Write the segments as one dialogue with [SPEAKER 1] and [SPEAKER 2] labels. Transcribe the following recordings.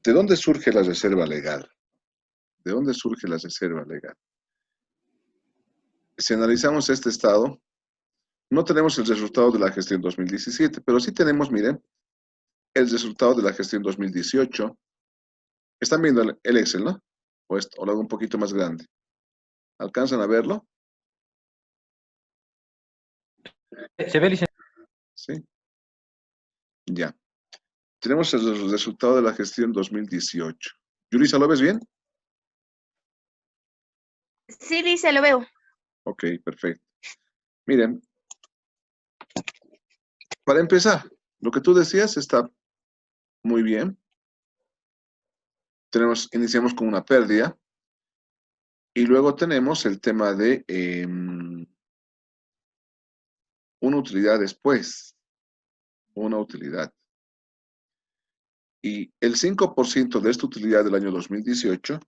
[SPEAKER 1] ¿De dónde surge la reserva legal? ¿De dónde surge la reserva legal? Si analizamos este estado, no tenemos el resultado de la gestión 2017, pero sí tenemos, miren, el resultado de la gestión 2018. Están viendo el Excel, ¿no? O lo hago un poquito más grande. ¿Alcanzan a verlo?
[SPEAKER 2] Se ve, licenciado.
[SPEAKER 1] Sí. Ya. Tenemos el resultado de la gestión 2018. Yulisa, ¿lo ves bien?
[SPEAKER 3] Sí, Lice, lo veo.
[SPEAKER 1] Ok, perfecto. Miren, para empezar, lo que tú decías está muy bien. Iniciamos con una pérdida. Y luego tenemos el tema de una utilidad después. Una utilidad. Y el 5% de esta utilidad del año 2018,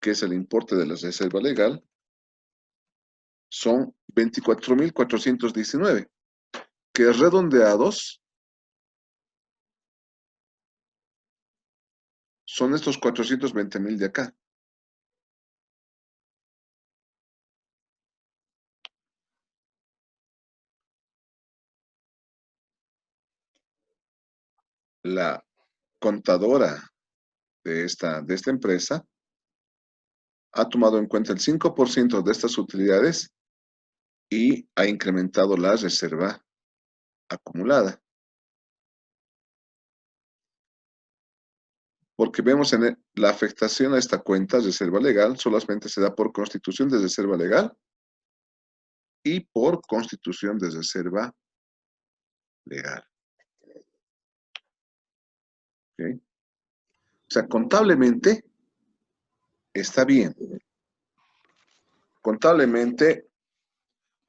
[SPEAKER 1] que es el importe de la reserva legal, son 24.419, que redondeados son estos 420.000 de acá. La contadora de esta empresa ha tomado en cuenta el 5% de estas utilidades y ha incrementado la reserva acumulada. Porque vemos en la afectación a esta cuenta de reserva legal solamente se da por constitución de reserva legal y por constitución de reserva legal. ¿Okay? O sea, contablemente está bien. Contablemente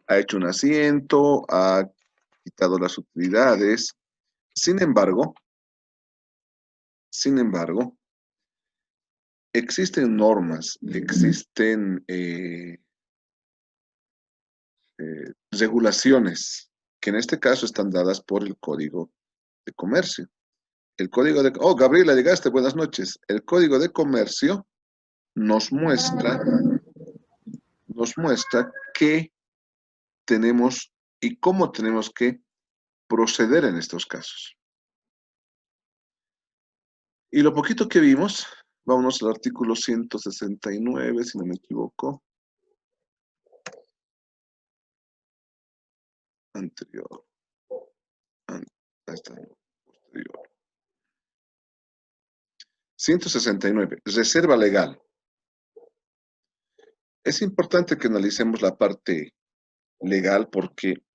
[SPEAKER 1] ha hecho un asiento, ha quitado las utilidades. Sin embargo, existen normas, existen regulaciones que en este caso están dadas por el Código de Comercio. El Código de... Oh, Gabriela, llegaste, buenas noches. El Código de Comercio nos muestra qué tenemos y cómo tenemos que proceder en estos casos. Y lo poquito que vimos, vámonos al artículo 169, si no me equivoco. Anterior. Ahí está, posterior. 169, reserva legal. Es importante que analicemos la parte legal porque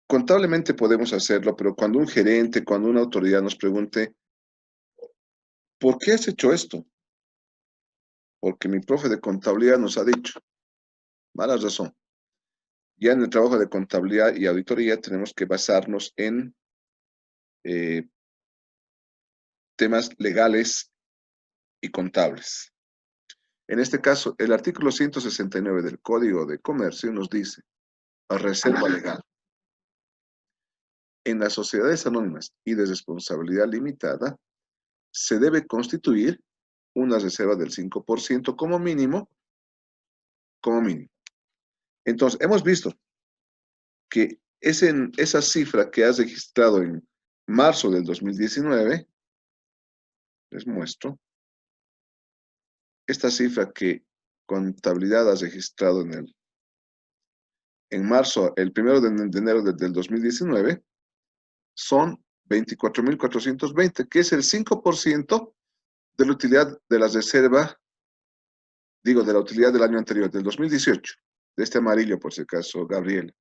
[SPEAKER 1] contablemente podemos hacerlo, pero cuando un gerente, cuando una autoridad nos pregunte, ¿por qué has hecho esto? Porque mi profe de contabilidad nos ha dicho. Mala razón. Ya en el trabajo de contabilidad y auditoría tenemos que basarnos en temas legales y contables. En este caso, el artículo 169 del Código de Comercio nos dice, reserva legal. En las sociedades anónimas y de responsabilidad limitada, se debe constituir una reserva del 5% como mínimo. Entonces, hemos visto que esa cifra que has registrado en marzo del 2019, les muestro, esta cifra que contabilidad has registrado en marzo, el 1 de enero del 2019, son 24.420, que es el 5% de la utilidad de la reserva, de la utilidad del año anterior, del 2018, de este amarillo, por si acaso, Gabriel.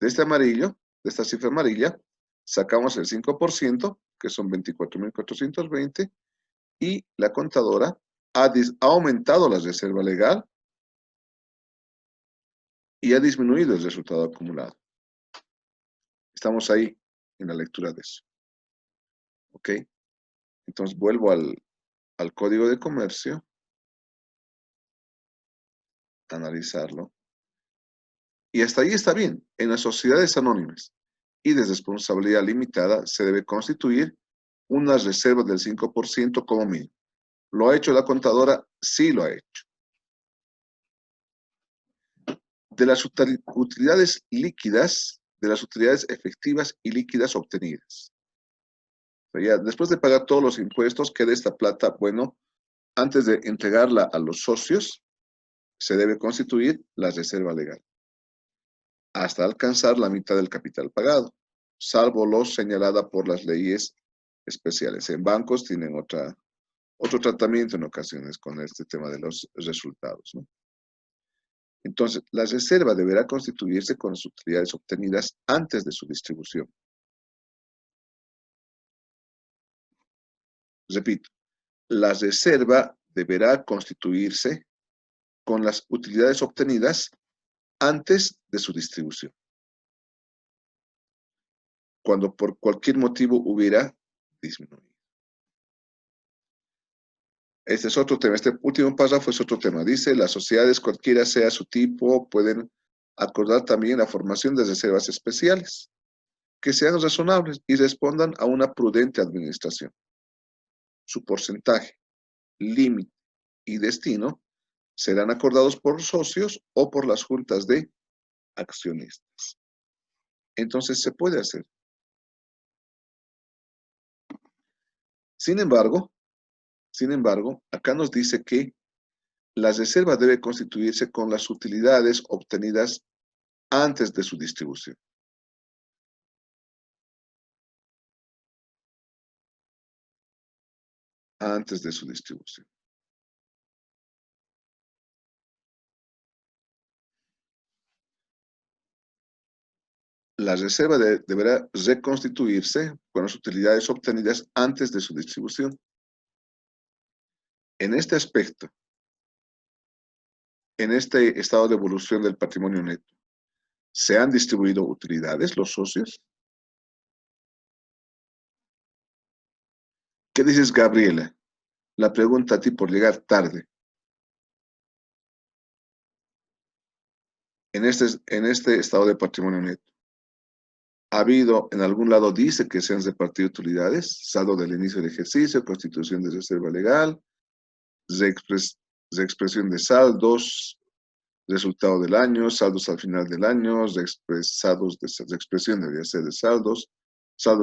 [SPEAKER 1] De este amarillo, de esta cifra amarilla, sacamos el 5%, que son 24.420, y la contadora ha aumentado la reserva legal y ha disminuido el resultado acumulado. Estamos ahí en la lectura de eso. ¿Ok? Entonces vuelvo al Código de Comercio, a analizarlo. Y hasta ahí está bien. En las sociedades anónimas y de responsabilidad limitada se debe constituir una reserva del 5% como mínimo. ¿Lo ha hecho la contadora? Sí lo ha hecho. De las utilidades líquidas, de las utilidades efectivas y líquidas obtenidas. O sea, ya después de pagar todos los impuestos, queda esta plata, bueno, antes de entregarla a los socios, se debe constituir la reserva legal, hasta alcanzar la mitad del capital pagado, salvo los señalada por las leyes especiales. En bancos tienen otro tratamiento en ocasiones con este tema de los resultados, ¿no? Entonces, la reserva deberá constituirse con las utilidades obtenidas antes de su distribución. Repito, la reserva deberá constituirse con las utilidades obtenidas antes de su distribución. Cuando por cualquier motivo hubiera disminuido. Este es otro tema. Este último párrafo es otro tema. Dice, las sociedades, cualquiera sea su tipo, pueden acordar también la formación de reservas especiales que sean razonables y respondan a una prudente administración. Su porcentaje, límite y destino serán acordados por socios o por las juntas de accionistas. Entonces se puede hacer. Sin embargo, acá nos dice que la reserva debe constituirse con las utilidades obtenidas antes de su distribución. Antes de su distribución. La reserva deberá reconstituirse con las utilidades obtenidas antes de su distribución. En este aspecto, en este estado de evolución del patrimonio neto, ¿se han distribuido utilidades los socios? ¿Qué dices, Gabriela? La pregunta a ti por llegar tarde. En este estado de patrimonio neto, ¿ha habido, en algún lado dice que se han repartido utilidades, saldo del inicio del ejercicio, constitución de reserva legal, reexpresión de saldos, resultado del año, saldos al final del año, reexpresión debería ser de saldos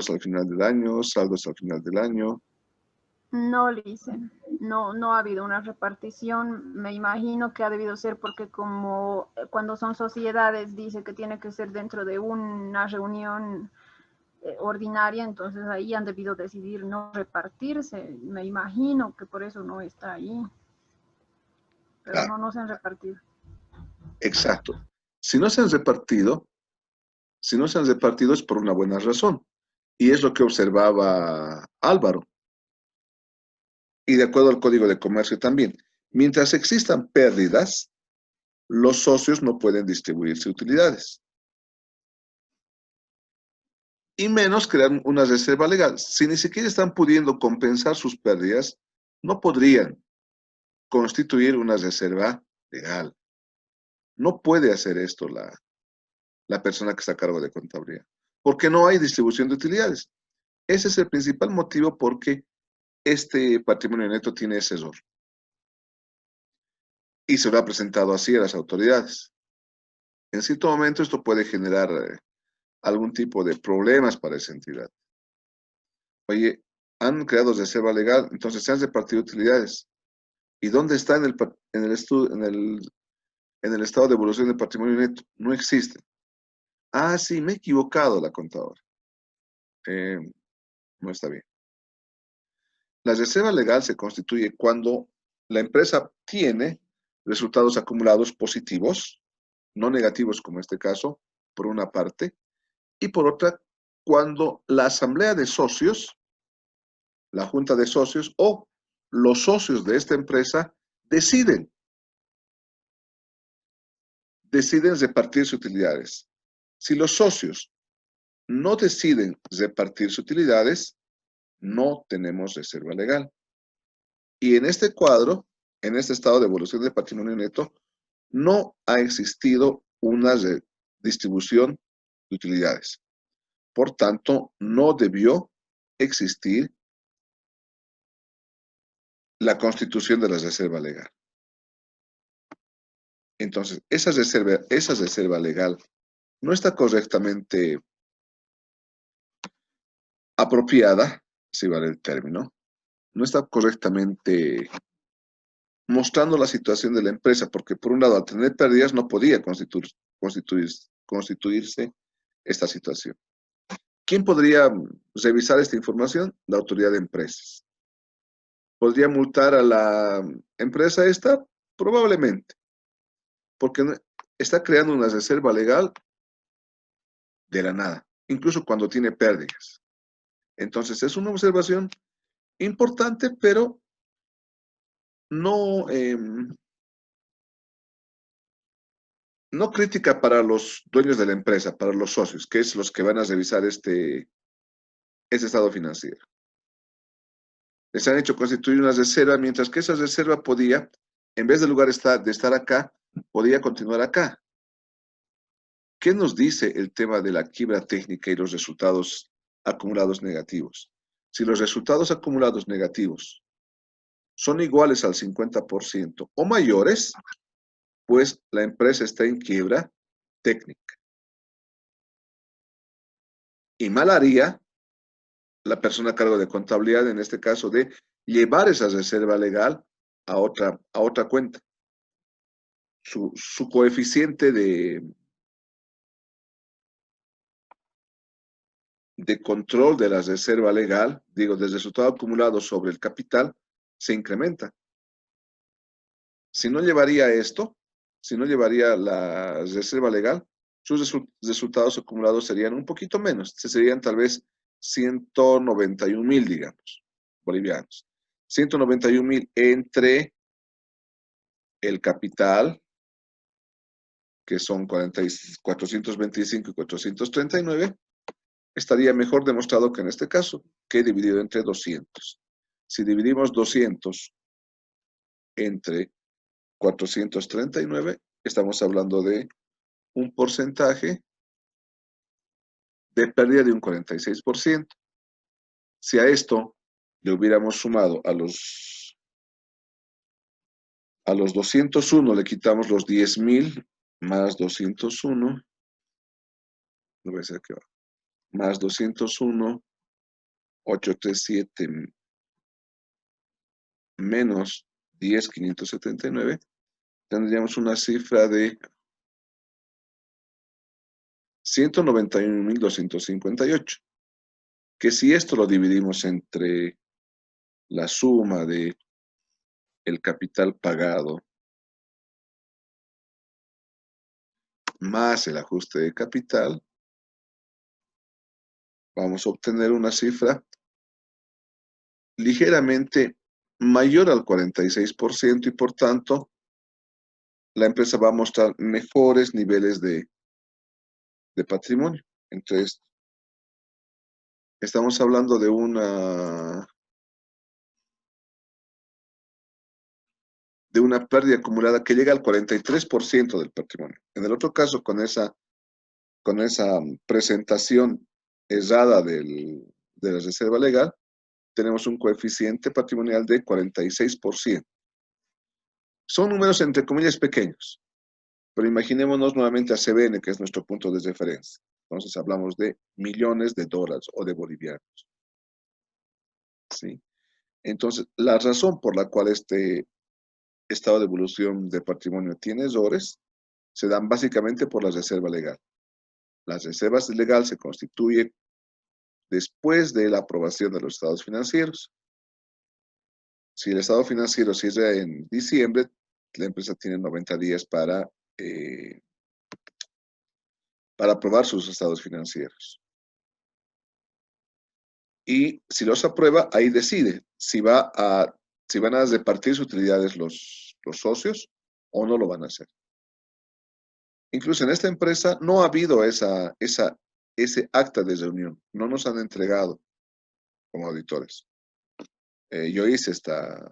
[SPEAKER 1] al final del año, saldos al final del año?
[SPEAKER 4] No, Licen, no ha habido una repartición. Me imagino que ha debido ser porque como cuando son sociedades dice que tiene que ser dentro de una reunión ordinaria, entonces ahí han debido decidir no repartirse. Me imagino que por eso no está ahí. Pero
[SPEAKER 1] Claro.
[SPEAKER 4] no se han repartido.
[SPEAKER 1] Exacto. Si no se han repartido es por una buena razón. Y es lo que observaba Álvaro. Y de acuerdo al Código de Comercio también. Mientras existan pérdidas, los socios no pueden distribuirse utilidades. Y menos crear una reserva legal. Si ni siquiera están pudiendo compensar sus pérdidas, no podrían constituir una reserva legal. No puede hacer esto la persona que está a cargo de contabilidad, porque no hay distribución de utilidades. Ese es el principal motivo por qué este patrimonio neto tiene ese error. Y se lo ha presentado así a las autoridades. En cierto momento esto puede generar algún tipo de problemas para esa entidad. Oye, han creado reserva legal, entonces se han repartido utilidades. ¿Y dónde está en el estado de evolución del patrimonio neto? No existe. Ah, sí, me he equivocado la contadora. No está bien. La reserva legal se constituye cuando la empresa tiene resultados acumulados positivos, no negativos como en este caso, por una parte, y por otra, cuando la asamblea de socios, la junta de socios o los socios de esta empresa deciden repartirse utilidades. Si los socios no deciden repartirse utilidades, no tenemos reserva legal. Y en este cuadro, en este estado de evolución del patrimonio neto, no ha existido una distribución de utilidades. Por tanto, no debió existir la constitución de la reserva legal. Entonces, esa reserva legal no está correctamente apropiada, si vale el término, no está correctamente mostrando la situación de la empresa, porque por un lado, al tener pérdidas, no podía constituirse esta situación. ¿Quién podría revisar esta información? La autoridad de empresas. ¿Podría multar a la empresa esta? Probablemente, porque está creando una reserva legal de la nada, incluso cuando tiene pérdidas. Entonces, es una observación importante, pero no, no crítica para los dueños de la empresa, para los socios, que es los que van a revisar este estado financiero. Les han hecho constituir una reserva, mientras que esa reserva podía, en vez de lugar de estar acá, podía continuar acá. ¿Qué nos dice el tema de la quiebra técnica y los resultados acumulados negativos? Si los resultados acumulados negativos son iguales al 50% o mayores, pues la empresa está en quiebra técnica. Y mal haría la persona a cargo de contabilidad, en este caso, de llevar esa reserva legal a otra cuenta. Su coeficiente de control de la reserva legal, digo, del resultado acumulado sobre el capital, se incrementa. Si no llevaría esto, si no llevaría la reserva legal, sus resultados acumulados serían un poquito menos, serían tal vez 191,000, digamos, bolivianos. 191,000 entre el capital, que son 425 y 439, estaría mejor demostrado que en este caso, que dividido entre 200. Si dividimos 200 entre 439, estamos hablando de un porcentaje de pérdida de un 46%. Si a esto le hubiéramos sumado a los 201, le quitamos los 10,000 más 201, no voy a hacer que va, más 201, 837 menos 10,579, tendríamos una cifra de 191,258, que si esto lo dividimos entre la suma de el capital pagado más el ajuste de capital, vamos a obtener una cifra ligeramente mayor al 46% y por tanto la empresa va a mostrar mejores niveles de patrimonio. Entonces, estamos hablando de una pérdida acumulada que llega al 43% del patrimonio. En el otro caso, con esa presentación errada de la reserva legal, tenemos un coeficiente patrimonial de 46%. Son números entre comillas pequeños, pero imaginémonos nuevamente a CBN, que es nuestro punto de referencia. Entonces hablamos de millones de dólares o de bolivianos. ¿Sí? Entonces, la razón por la cual este estado de evolución de patrimonio tiene errores se dan básicamente por la reserva legal. La reserva legal se constituye después de la aprobación de los estados financieros. Si el estado financiero cierra en diciembre, la empresa tiene 90 días para aprobar sus estados financieros. Y si los aprueba, ahí decide si van a repartir sus utilidades los socios o no lo van a hacer. Incluso en esta empresa no ha habido ese acta de reunión. No nos han entregado como auditores. Yo hice esta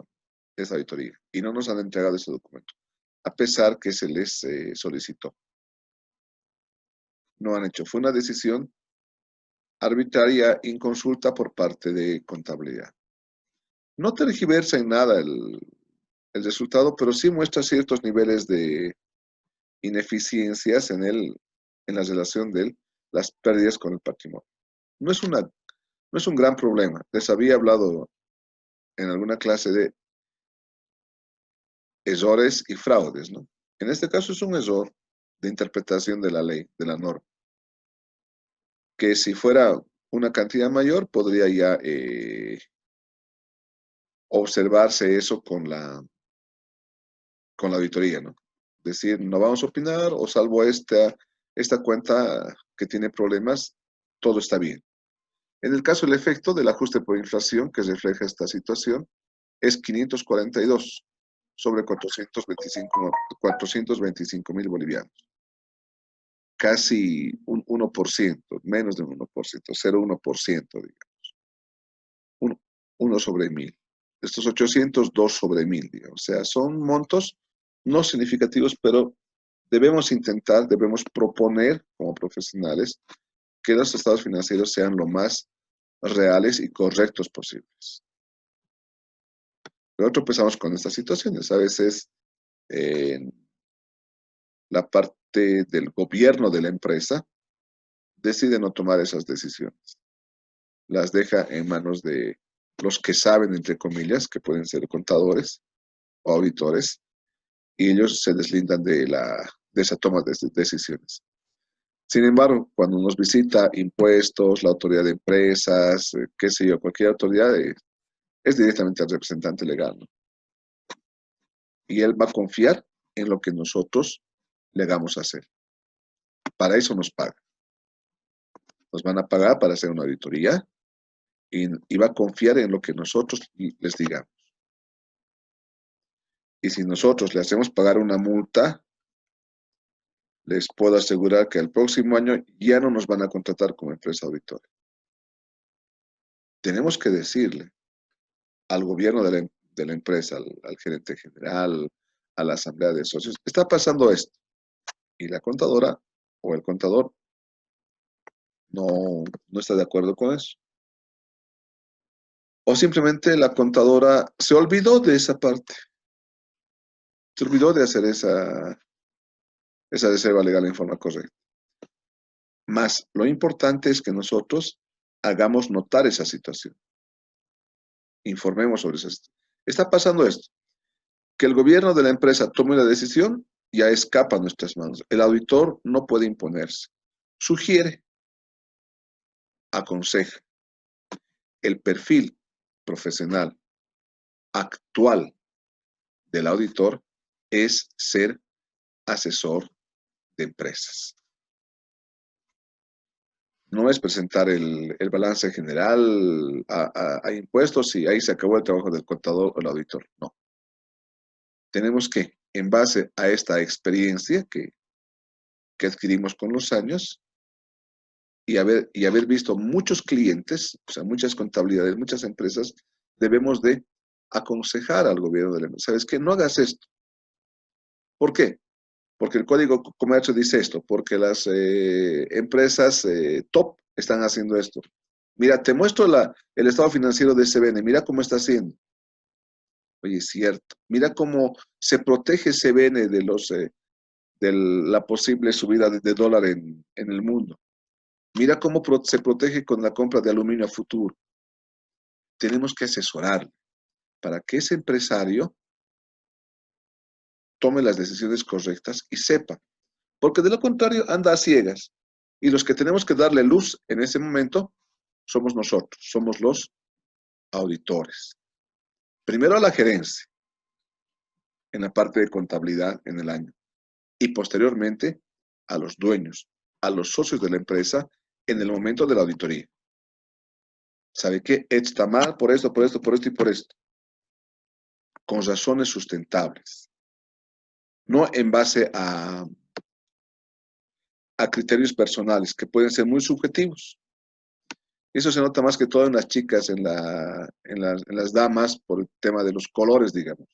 [SPEAKER 1] auditoría y no nos han entregado ese documento, a pesar que se les solicitó. No han hecho. Fue una decisión arbitraria, inconsulta por parte de contabilidad. No tergiversa en nada el resultado, pero sí muestra ciertos niveles de ineficiencias en la relación de las pérdidas con el patrimonio. No es un gran problema. Les había hablado en alguna clase de errores y fraudes, ¿no? En este caso es un error de interpretación de la ley, de la norma, que si fuera una cantidad mayor podría ya observarse eso con la auditoría, ¿no? Decir, no vamos a opinar o salvo esta cuenta que tiene problemas, todo está bien. En el caso del efecto del ajuste por inflación que refleja esta situación, es 542 sobre 425.000 bolivianos. Casi un 1%, menos de un 1%, 0,1%, digamos. 1 sobre 1000. Estos 802 sobre 1000, digamos. O sea, son montos no significativos, pero debemos intentar, debemos proponer como profesionales que los estados financieros sean lo más reales y correctos posibles. Nosotros empezamos con estas situaciones. A veces la parte del gobierno de la empresa decide no tomar esas decisiones. Las deja en manos de los que saben, entre comillas, que pueden ser contadores o auditores, y ellos se deslindan de esa toma de decisiones. Sin embargo, cuando nos visita impuestos, la autoridad de empresas, qué sé yo, cualquier autoridad, es directamente al representante legal, ¿no? Y él va a confiar en lo que nosotros le hagamos hacer. Para eso nos pagan. Nos van a pagar para hacer una auditoría y va a confiar en lo que nosotros les digamos. Y si nosotros le hacemos pagar una multa, les puedo asegurar que el próximo año ya no nos van a contratar como empresa auditora. Tenemos que decirle al gobierno de la empresa, al gerente general, a la asamblea de socios, está pasando esto. Y la contadora o el contador no está de acuerdo con eso. O simplemente la contadora se olvidó de esa parte. Se olvidó de hacer esa reserva legal en forma correcta. Más, lo importante es que nosotros hagamos notar esa situación. Informemos sobre eso. Está pasando esto. Que el gobierno de la empresa tome la decisión, ya escapa a nuestras manos. El auditor no puede imponerse. Sugiere, aconseja. El perfil profesional actual del auditor es ser asesor de empresas. No es presentar el balance general a impuestos y ahí se acabó el trabajo del contador o el auditor. No. Tenemos que, en base a esta experiencia que adquirimos con los años y haber visto muchos clientes, o sea, muchas contabilidades, muchas empresas, debemos de aconsejar al gobierno de la empresa. ¿Sabes qué? No hagas esto. ¿Por qué? Porque el Código de Comercio dice esto, porque las empresas top están haciendo esto. Mira, te muestro el estado financiero de CBN, mira cómo está haciendo. Oye, es cierto. Mira cómo se protege CBN de la posible subida de dólar en el mundo. Mira cómo se protege con la compra de aluminio a futuro. Tenemos que asesorarle para que ese empresario tome las decisiones correctas y sepa. Porque de lo contrario anda a ciegas. Y los que tenemos que darle luz en ese momento somos nosotros, somos los auditores. Primero a la gerencia, en la parte de contabilidad en el año. Y posteriormente a los dueños, a los socios de la empresa en el momento de la auditoría. ¿Sabe qué? Está mal por esto, por esto, por esto y por esto. Con razones sustentables. No en base a criterios personales que pueden ser muy subjetivos. Eso se nota más que todo en las chicas, en las damas, por el tema de los colores, digamos.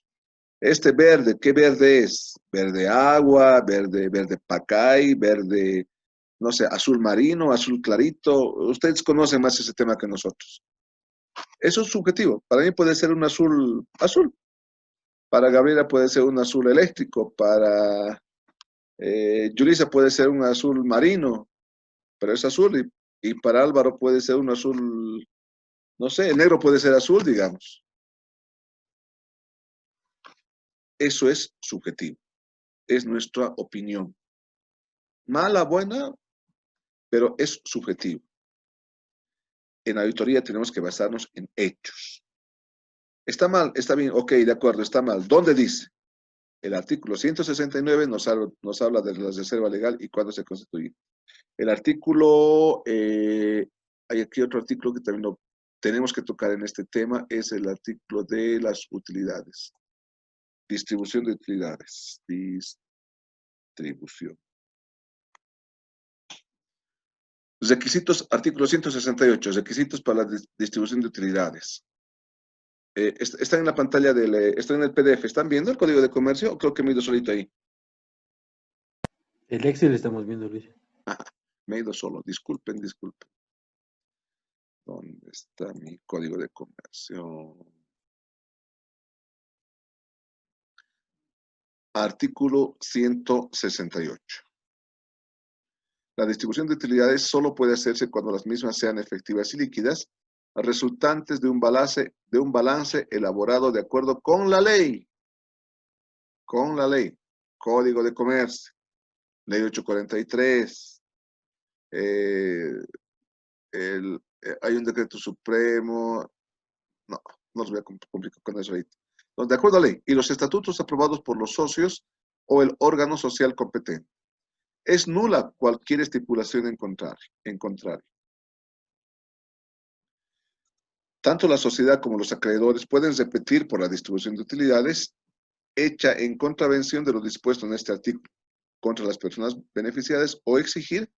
[SPEAKER 1] Este verde, ¿qué verde es? Verde agua, verde pacay, verde, no sé, azul marino, azul clarito. Ustedes conocen más ese tema que nosotros. Eso es subjetivo. Para mí puede ser un azul azul. Para Gabriela puede ser un azul eléctrico. Para Yulisa puede ser un azul marino, pero es azul. Y para Álvaro puede ser un azul, no sé, el negro puede ser azul, digamos. Eso es subjetivo. Es nuestra opinión. Mala, buena, pero es subjetivo. En la auditoría tenemos que basarnos en hechos. ¿Está mal? ¿Está bien? Ok, de acuerdo, está mal. ¿Dónde dice? El artículo 169 nos habla de la reserva legal y cuándo se constituye. El artículo, hay aquí otro artículo que también lo tenemos que tocar en este tema, es el artículo de las utilidades. Distribución de utilidades. Distribución. Requisitos, artículo 168, requisitos para la distribución de utilidades. Está en la pantalla está en el PDF. ¿Están viendo el código de comercio o creo que me he ido solito ahí?
[SPEAKER 2] El Excel estamos viendo, Luis.
[SPEAKER 1] Me he ido solo. Disculpen. ¿Dónde está mi código de comercio? Artículo 168. La distribución de utilidades solo puede hacerse cuando las mismas sean efectivas y líquidas, resultantes de un balance elaborado de acuerdo con la ley. Con la ley. Código de Comercio. Ley 843. Hay un decreto supremo. No os voy a complicar con eso ahorita. De acuerdo a la ley y los estatutos aprobados por los socios o el órgano social competente. Es nula cualquier estipulación en contrario. Tanto la sociedad como los acreedores pueden repetir por la distribución de utilidades hecha en contravención de lo dispuesto en este artículo contra las personas beneficiadas o exigir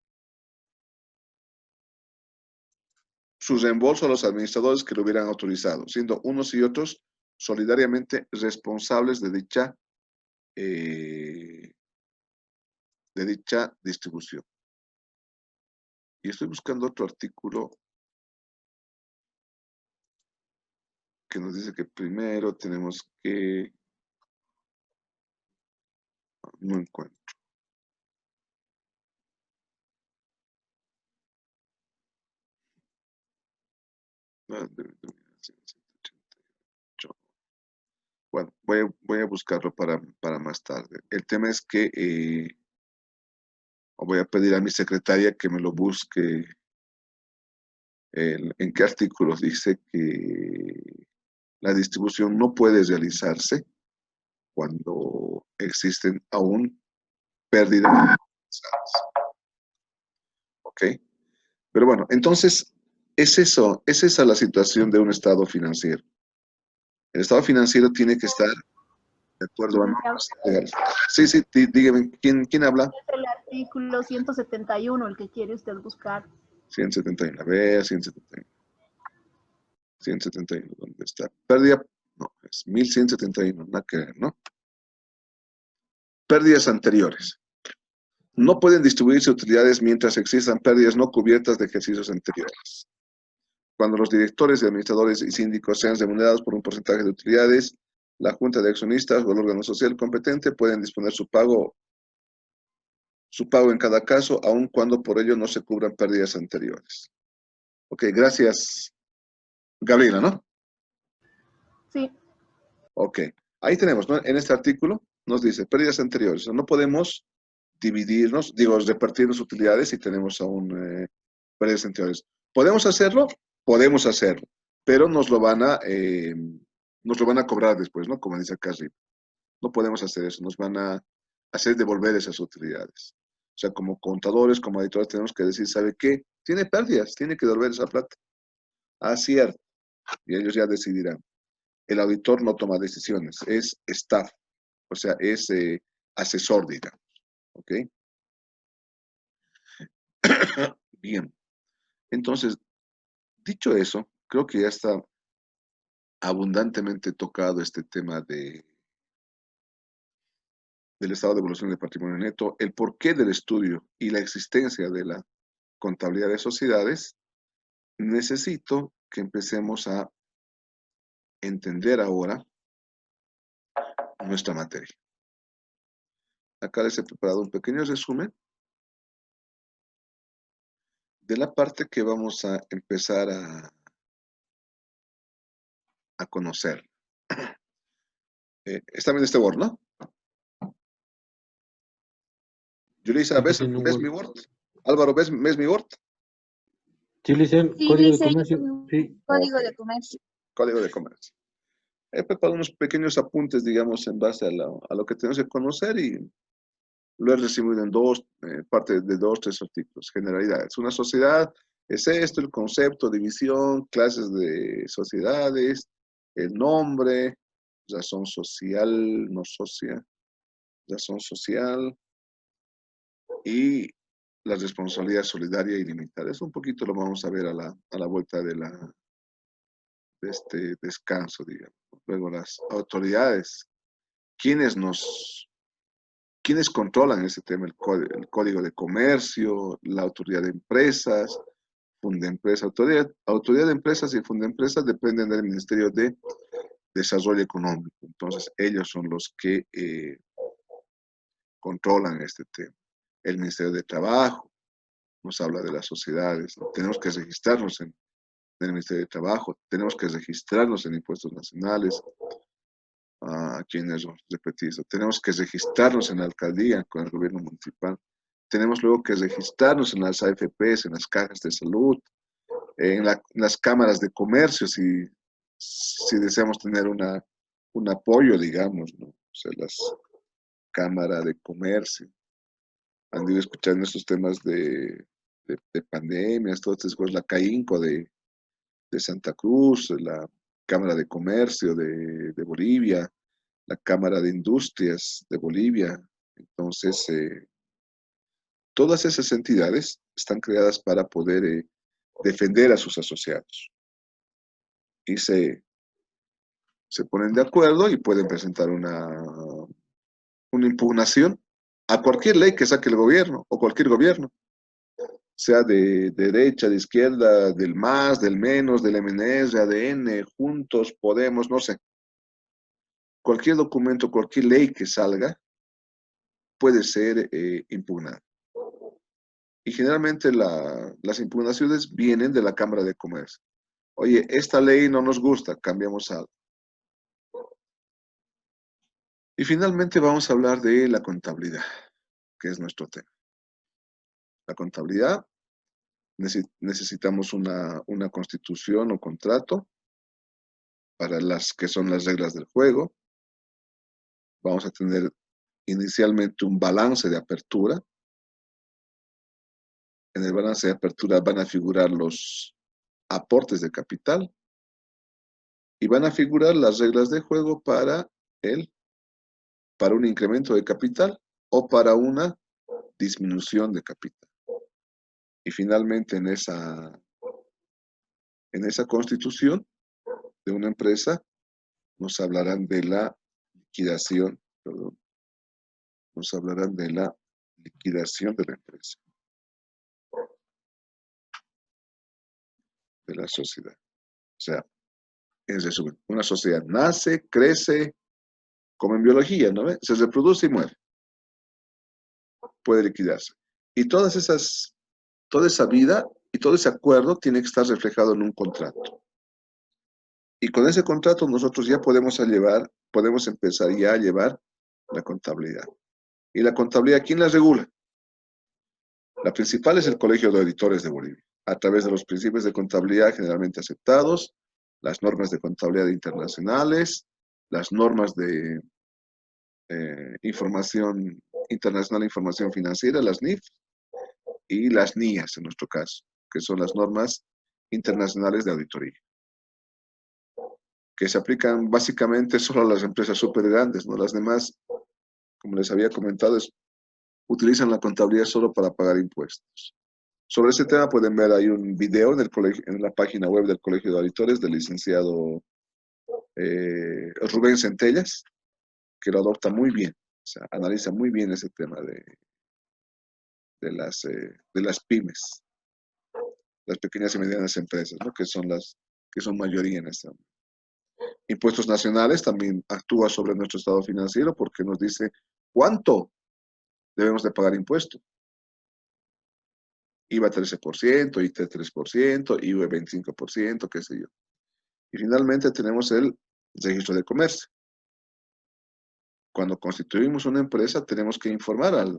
[SPEAKER 1] su reembolso a los administradores que lo hubieran autorizado, siendo unos y otros solidariamente responsables de dicha distribución. Y estoy buscando otro artículo que nos dice que primero tenemos que... No encuentro. Bueno, voy a buscarlo para más tarde. El tema es que voy a pedir a mi secretaria que me lo busque en qué artículos dice que la distribución no puede realizarse cuando existen aún pérdidas. ¿Ok? Pero bueno, entonces es esa la situación de un estado financiero. El estado financiero tiene que estar de acuerdo a normas legales. Sí, dígame, ¿quién habla?
[SPEAKER 4] Es el artículo 171, el que quiere usted buscar.
[SPEAKER 1] 171, a ver, 171. 171, ¿dónde está? Pérdida, no, es 1171, nada que ver, ¿no? Pérdidas anteriores. No pueden distribuirse utilidades mientras existan pérdidas no cubiertas de ejercicios anteriores. Cuando los directores y administradores y síndicos sean remunerados por un porcentaje de utilidades, la Junta de Accionistas o el órgano social competente pueden disponer su pago en cada caso, aun cuando por ello no se cubran pérdidas anteriores. Ok, gracias, Gabriela, ¿no?
[SPEAKER 4] Sí.
[SPEAKER 1] Ok, ahí tenemos, ¿no? En este artículo nos dice pérdidas anteriores. No podemos dividirnos, repartirnos utilidades si tenemos aún pérdidas anteriores. ¿Podemos hacerlo? Podemos hacerlo, pero nos lo van a cobrar después, ¿no? Como dice acá arriba. No podemos hacer eso, nos van a hacer devolver esas utilidades. O sea, como contadores, como editores, tenemos que decir, ¿sabe qué? Tiene pérdidas, tiene que devolver esa plata. Ah, cierto. Y ellos ya decidirán. El auditor no toma decisiones, es staff, o sea, es asesor, digamos. ¿Ok? Bien. Entonces, dicho eso, creo que ya está abundantemente tocado este tema del estado de evolución del patrimonio neto, el porqué del estudio y la existencia de la contabilidad de sociedades. Necesito que empecemos a entender ahora nuestra materia. Acá les he preparado un pequeño resumen de la parte que vamos a empezar a conocer. ¿Está bien este Word, no? Yulisa, ¿ves mi Word? Álvaro, ¿ves mi Word?
[SPEAKER 2] Sí, licen,
[SPEAKER 3] Sí,
[SPEAKER 2] código de
[SPEAKER 3] dice
[SPEAKER 2] comercio. Sí.
[SPEAKER 3] código
[SPEAKER 1] Ok.
[SPEAKER 3] de comercio.
[SPEAKER 1] Código de comercio. He preparado unos pequeños apuntes, digamos, en base a lo que tenemos que conocer y lo he resumido en parte de dos, tres artículos. Generalidades. Una sociedad es esto, el concepto, división, clases de sociedades, el nombre, razón social, no social, razón social y la responsabilidad solidaria y limitada. Eso un poquito lo vamos a ver a la vuelta de este descanso, digamos. Luego las autoridades, ¿quiénes controlan ese tema? El código de comercio, la autoridad de empresas, Fundempresa. Autoridad de empresas y Fundempresas dependen del Ministerio de Desarrollo Económico. Entonces, ellos son los que controlan este tema. El Ministerio de Trabajo nos habla de las sociedades, ¿no? Tenemos que registrarnos en el Ministerio de Trabajo, tenemos que registrarnos en impuestos nacionales, aquí en eso, repetir eso, tenemos que registrarnos en la alcaldía con el gobierno municipal, tenemos luego que registrarnos en las AFPs, en las cajas de salud, en las cámaras de comercio, si deseamos tener un apoyo, digamos, ¿no? O sea, las cámaras de comercio. Han ido escuchando estos temas de pandemias, todo esto, la CAINCO de Santa Cruz, la Cámara de Comercio de Bolivia, la Cámara de Industrias de Bolivia. Entonces, todas esas entidades están creadas para poder defender a sus asociados. Y se ponen de acuerdo y pueden presentar una impugnación a cualquier ley que saque el gobierno o cualquier gobierno, sea de derecha, de izquierda, del más, del menos, del MNS, ADN, Juntos, Podemos, no sé. Cualquier documento, cualquier ley que salga puede ser impugnada. Y generalmente las impugnaciones vienen de la Cámara de Comercio. Oye, esta ley no nos gusta, cambiamos algo. Y finalmente vamos a hablar de la contabilidad, que es nuestro tema. La contabilidad, necesitamos una constitución o contrato para las que son las reglas del juego. Vamos a tener inicialmente un balance de apertura. En el balance de apertura van a figurar los aportes de capital y van a figurar las reglas de juego para un incremento de capital o para una disminución de capital. Y finalmente en esa constitución de una empresa nos hablarán de la liquidación, perdón, nos hablarán de la liquidación de la empresa, de la sociedad. O sea, en resumen, una sociedad nace, crece, como en biología, ¿no? Se reproduce y muere. Puede liquidarse. Y toda esa vida y todo ese acuerdo tiene que estar reflejado en un contrato. Y con ese contrato nosotros ya podemos empezar ya a llevar la contabilidad. ¿Y la contabilidad quién la regula? La principal es el Colegio de Auditores de Bolivia, a través de los principios de contabilidad generalmente aceptados, las normas de contabilidad internacionales, las normas de información internacional, información financiera, las NIF, y las NIAS en nuestro caso, que son las normas internacionales de auditoría, que se aplican básicamente solo a las empresas súper grandes, ¿no? Las demás, como les había comentado, utilizan la contabilidad solo para pagar impuestos. Sobre ese tema pueden ver ahí un video en la página web del Colegio de Auditores del licenciado Rubén Centellas, que lo adopta muy bien, o sea, analiza muy bien ese tema de las pymes, las pequeñas y medianas empresas, ¿no? Que son mayoría en este momento. Impuestos nacionales también actúa sobre nuestro estado financiero porque nos dice cuánto debemos de pagar impuestos. IVA 13%, IT 3%, IVA 25%, qué sé yo. Y finalmente tenemos el registro de comercio. Cuando constituimos una empresa tenemos que informar al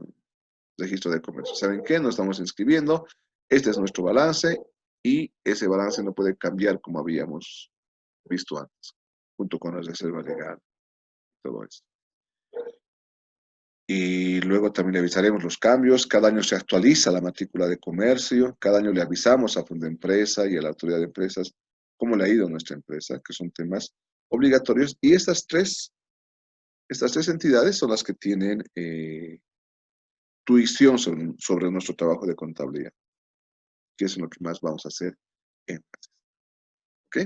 [SPEAKER 1] registro de comercio. ¿Saben qué? Nos estamos inscribiendo, este es nuestro balance y ese balance no puede cambiar como habíamos visto antes, junto con la reserva legal, todo eso. Y luego también le avisaremos los cambios. Cada año se actualiza la matrícula de comercio. Cada año le avisamos a Fondo Empresa y a la Autoridad de Empresas cómo le ha ido a nuestra empresa, que son temas obligatorios. Y estas tres entidades son las que tienen tuición sobre nuestro trabajo de contabilidad, que es lo que más vamos a hacer énfasis. ¿Ok?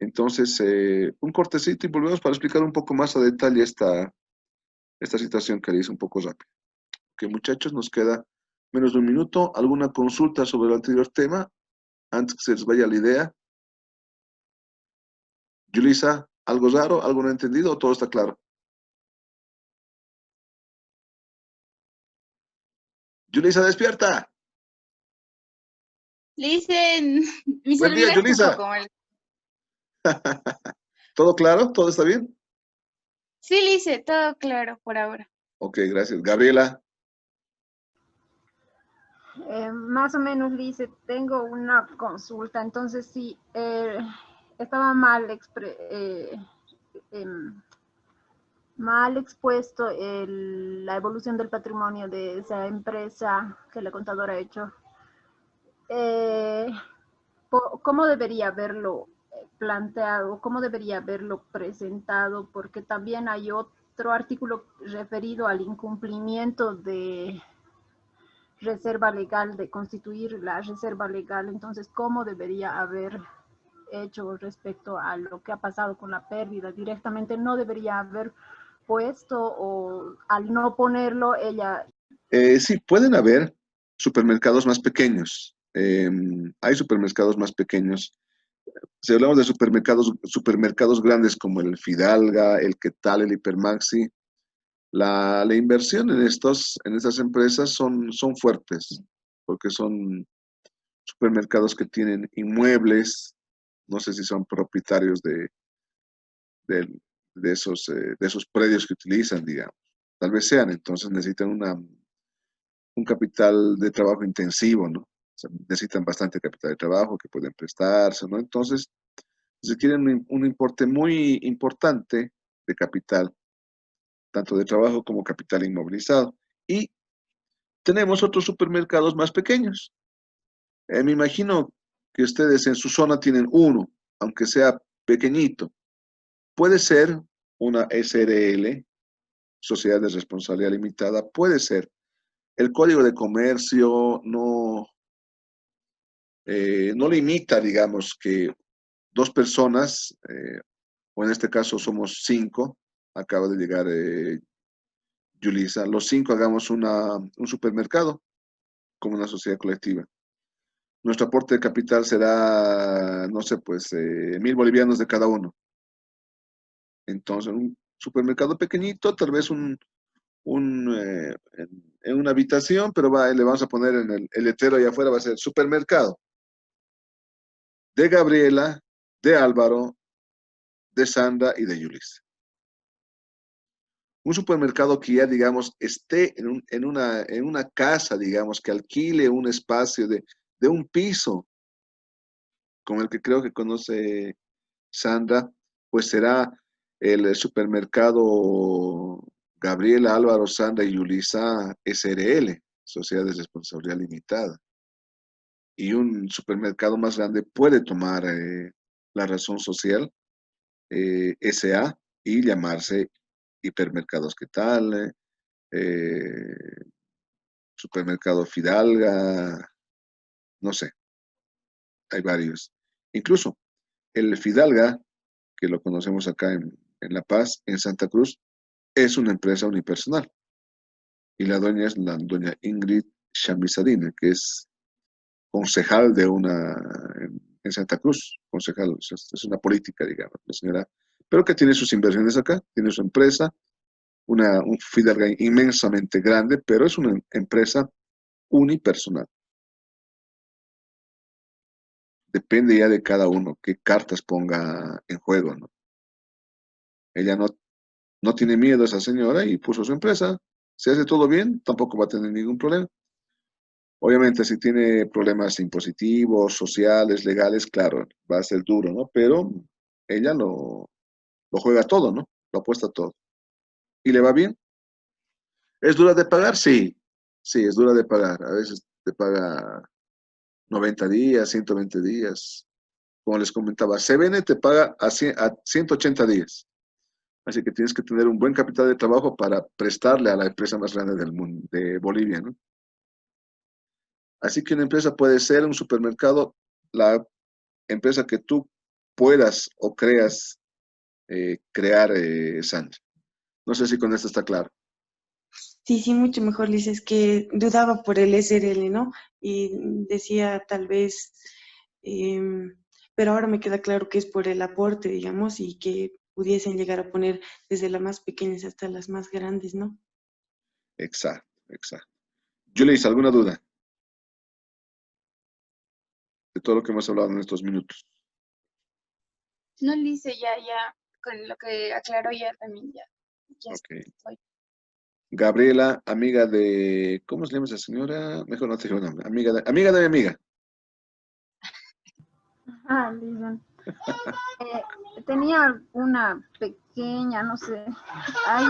[SPEAKER 1] Entonces, un cortecito y volvemos para explicar un poco más a detalle esta situación que le hice un poco rápido. Ok, muchachos, nos queda menos de un minuto. ¿Alguna consulta sobre el anterior tema? Antes que se les vaya la idea. Yulisa, ¿algo raro? ¿Algo no entendido o todo está claro? Yulisa, despierta.
[SPEAKER 3] Listen, mi
[SPEAKER 1] Buen día,
[SPEAKER 3] celular está un
[SPEAKER 1] Yulisa.
[SPEAKER 3] poco mal.
[SPEAKER 1] ¿Todo claro? ¿Todo está bien?
[SPEAKER 3] Sí, Lice, todo claro por ahora.
[SPEAKER 1] Ok, gracias. Gabriela.
[SPEAKER 4] Más o menos, Lice, tengo una consulta. Entonces, sí, estaba mal, mal expuesto la evolución del patrimonio de esa empresa que la contadora ha hecho. ¿Cómo debería haberlo planteado? ¿Cómo debería haberlo presentado? Porque también hay otro artículo referido al incumplimiento de reserva legal, de constituir la reserva legal. Entonces, ¿cómo debería haber hecho respecto a lo que ha pasado con la pérdida? Directamente no debería haber puesto, o al no ponerlo, ella...
[SPEAKER 1] Sí, pueden haber supermercados más pequeños. Hay supermercados más pequeños. Si hablamos de supermercados grandes como el Fidalga, el Quetal, el Hipermaxi, la inversión en estas empresas son fuertes, porque son supermercados que tienen inmuebles, no sé si son propietarios de, de esos predios que utilizan, digamos. Tal vez sean, entonces necesitan un capital de trabajo intensivo, ¿no? O sea, necesitan bastante capital de trabajo que pueden prestarse, ¿no? Entonces, requieren un importe muy importante de capital, tanto de trabajo como capital inmovilizado. Y tenemos otros supermercados más pequeños. Me imagino que ustedes en su zona tienen uno, aunque sea pequeñito. Puede ser una SRL, Sociedad de Responsabilidad Limitada, puede ser. El Código de Comercio no limita, digamos, que dos personas, o en este caso somos 5, acaba de llegar Yulisa, los 5 hagamos un supermercado como una sociedad colectiva. Nuestro aporte de capital será, no sé, pues 1,000 bolivianos de cada uno. Entonces, un supermercado pequeñito, tal vez en una habitación, pero le vamos a poner en el letrero allá afuera, va a ser supermercado de Gabriela, de Álvaro, de Sandra y de Yulisa. Un supermercado que ya, digamos, esté en una casa, digamos, que alquile un espacio de un piso, como el que creo que conoce Sandra, pues será el supermercado Gabriela, Álvaro, Sandra y Yulisa SRL, Sociedad de Responsabilidad Limitada. Y un supermercado más grande puede tomar la razón social SA y llamarse Hipermercados ¿Qué tal? Supermercado Fidalga, no sé, hay varios. Incluso el Fidalga, que lo conocemos acá en La Paz, en Santa Cruz, es una empresa unipersonal. Y la dueña es la doña Ingrid Chamisadine, que es concejal en Santa Cruz, concejal, es una política, digamos, la señora pero que tiene sus inversiones acá, tiene su empresa, un Fidalga inmensamente grande, pero es una empresa unipersonal. Depende ya de cada uno qué cartas ponga en juego, ¿no? Ella no tiene miedo a esa señora y puso su empresa. Si hace todo bien, tampoco va a tener ningún problema. Obviamente, si tiene problemas impositivos, sociales, legales, claro, va a ser duro, ¿no? Pero ella lo juega todo, ¿no? Lo apuesta todo. ¿Y le va bien? ¿Es dura de pagar? Sí. Sí, es dura de pagar. A veces te paga 90 días, 120 días. Como les comentaba, CBN te paga a 180 días. Así que tienes que tener un buen capital de trabajo para prestarle a la empresa más grande del mundo, de Bolivia, ¿no? Así que una empresa puede ser un supermercado, la empresa que tú puedas o creas crear, Sandra. No sé si con esto está claro.
[SPEAKER 5] Sí, sí, mucho mejor, Liz, es que dudaba por el SRL, ¿no? Y decía tal vez, pero ahora me queda claro que es por el aporte, digamos, y que pudiesen llegar a poner desde las más pequeñas hasta las más grandes, ¿no?
[SPEAKER 1] Exacto, exacto. Julis, ¿alguna duda de todo lo que hemos hablado en estos minutos?
[SPEAKER 3] No, Lice, ya, con lo que aclaró ya también, ya
[SPEAKER 1] Ok.
[SPEAKER 3] estoy.
[SPEAKER 1] Gabriela, amiga de, ¿cómo se llama esa señora? Mejor no te digo el nombre. Amiga de mi amiga.
[SPEAKER 4] Ah, Lilian. Tenía una pequeña, no sé, ahí,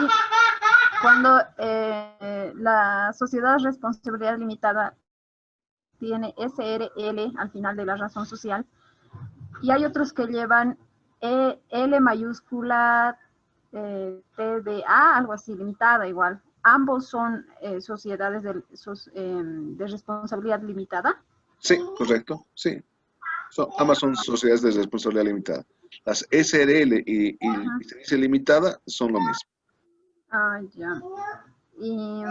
[SPEAKER 4] cuando la sociedad de responsabilidad limitada tiene SRL al final de la razón social, y hay otros que llevan L mayúscula, TDA, algo así, limitada igual. Ambos son sociedades de responsabilidad limitada.
[SPEAKER 1] Sí, correcto, sí. Ambas son sociedades de responsabilidad limitada. Las SRL y licencia limitada son lo mismo.
[SPEAKER 4] Ah, ya. Y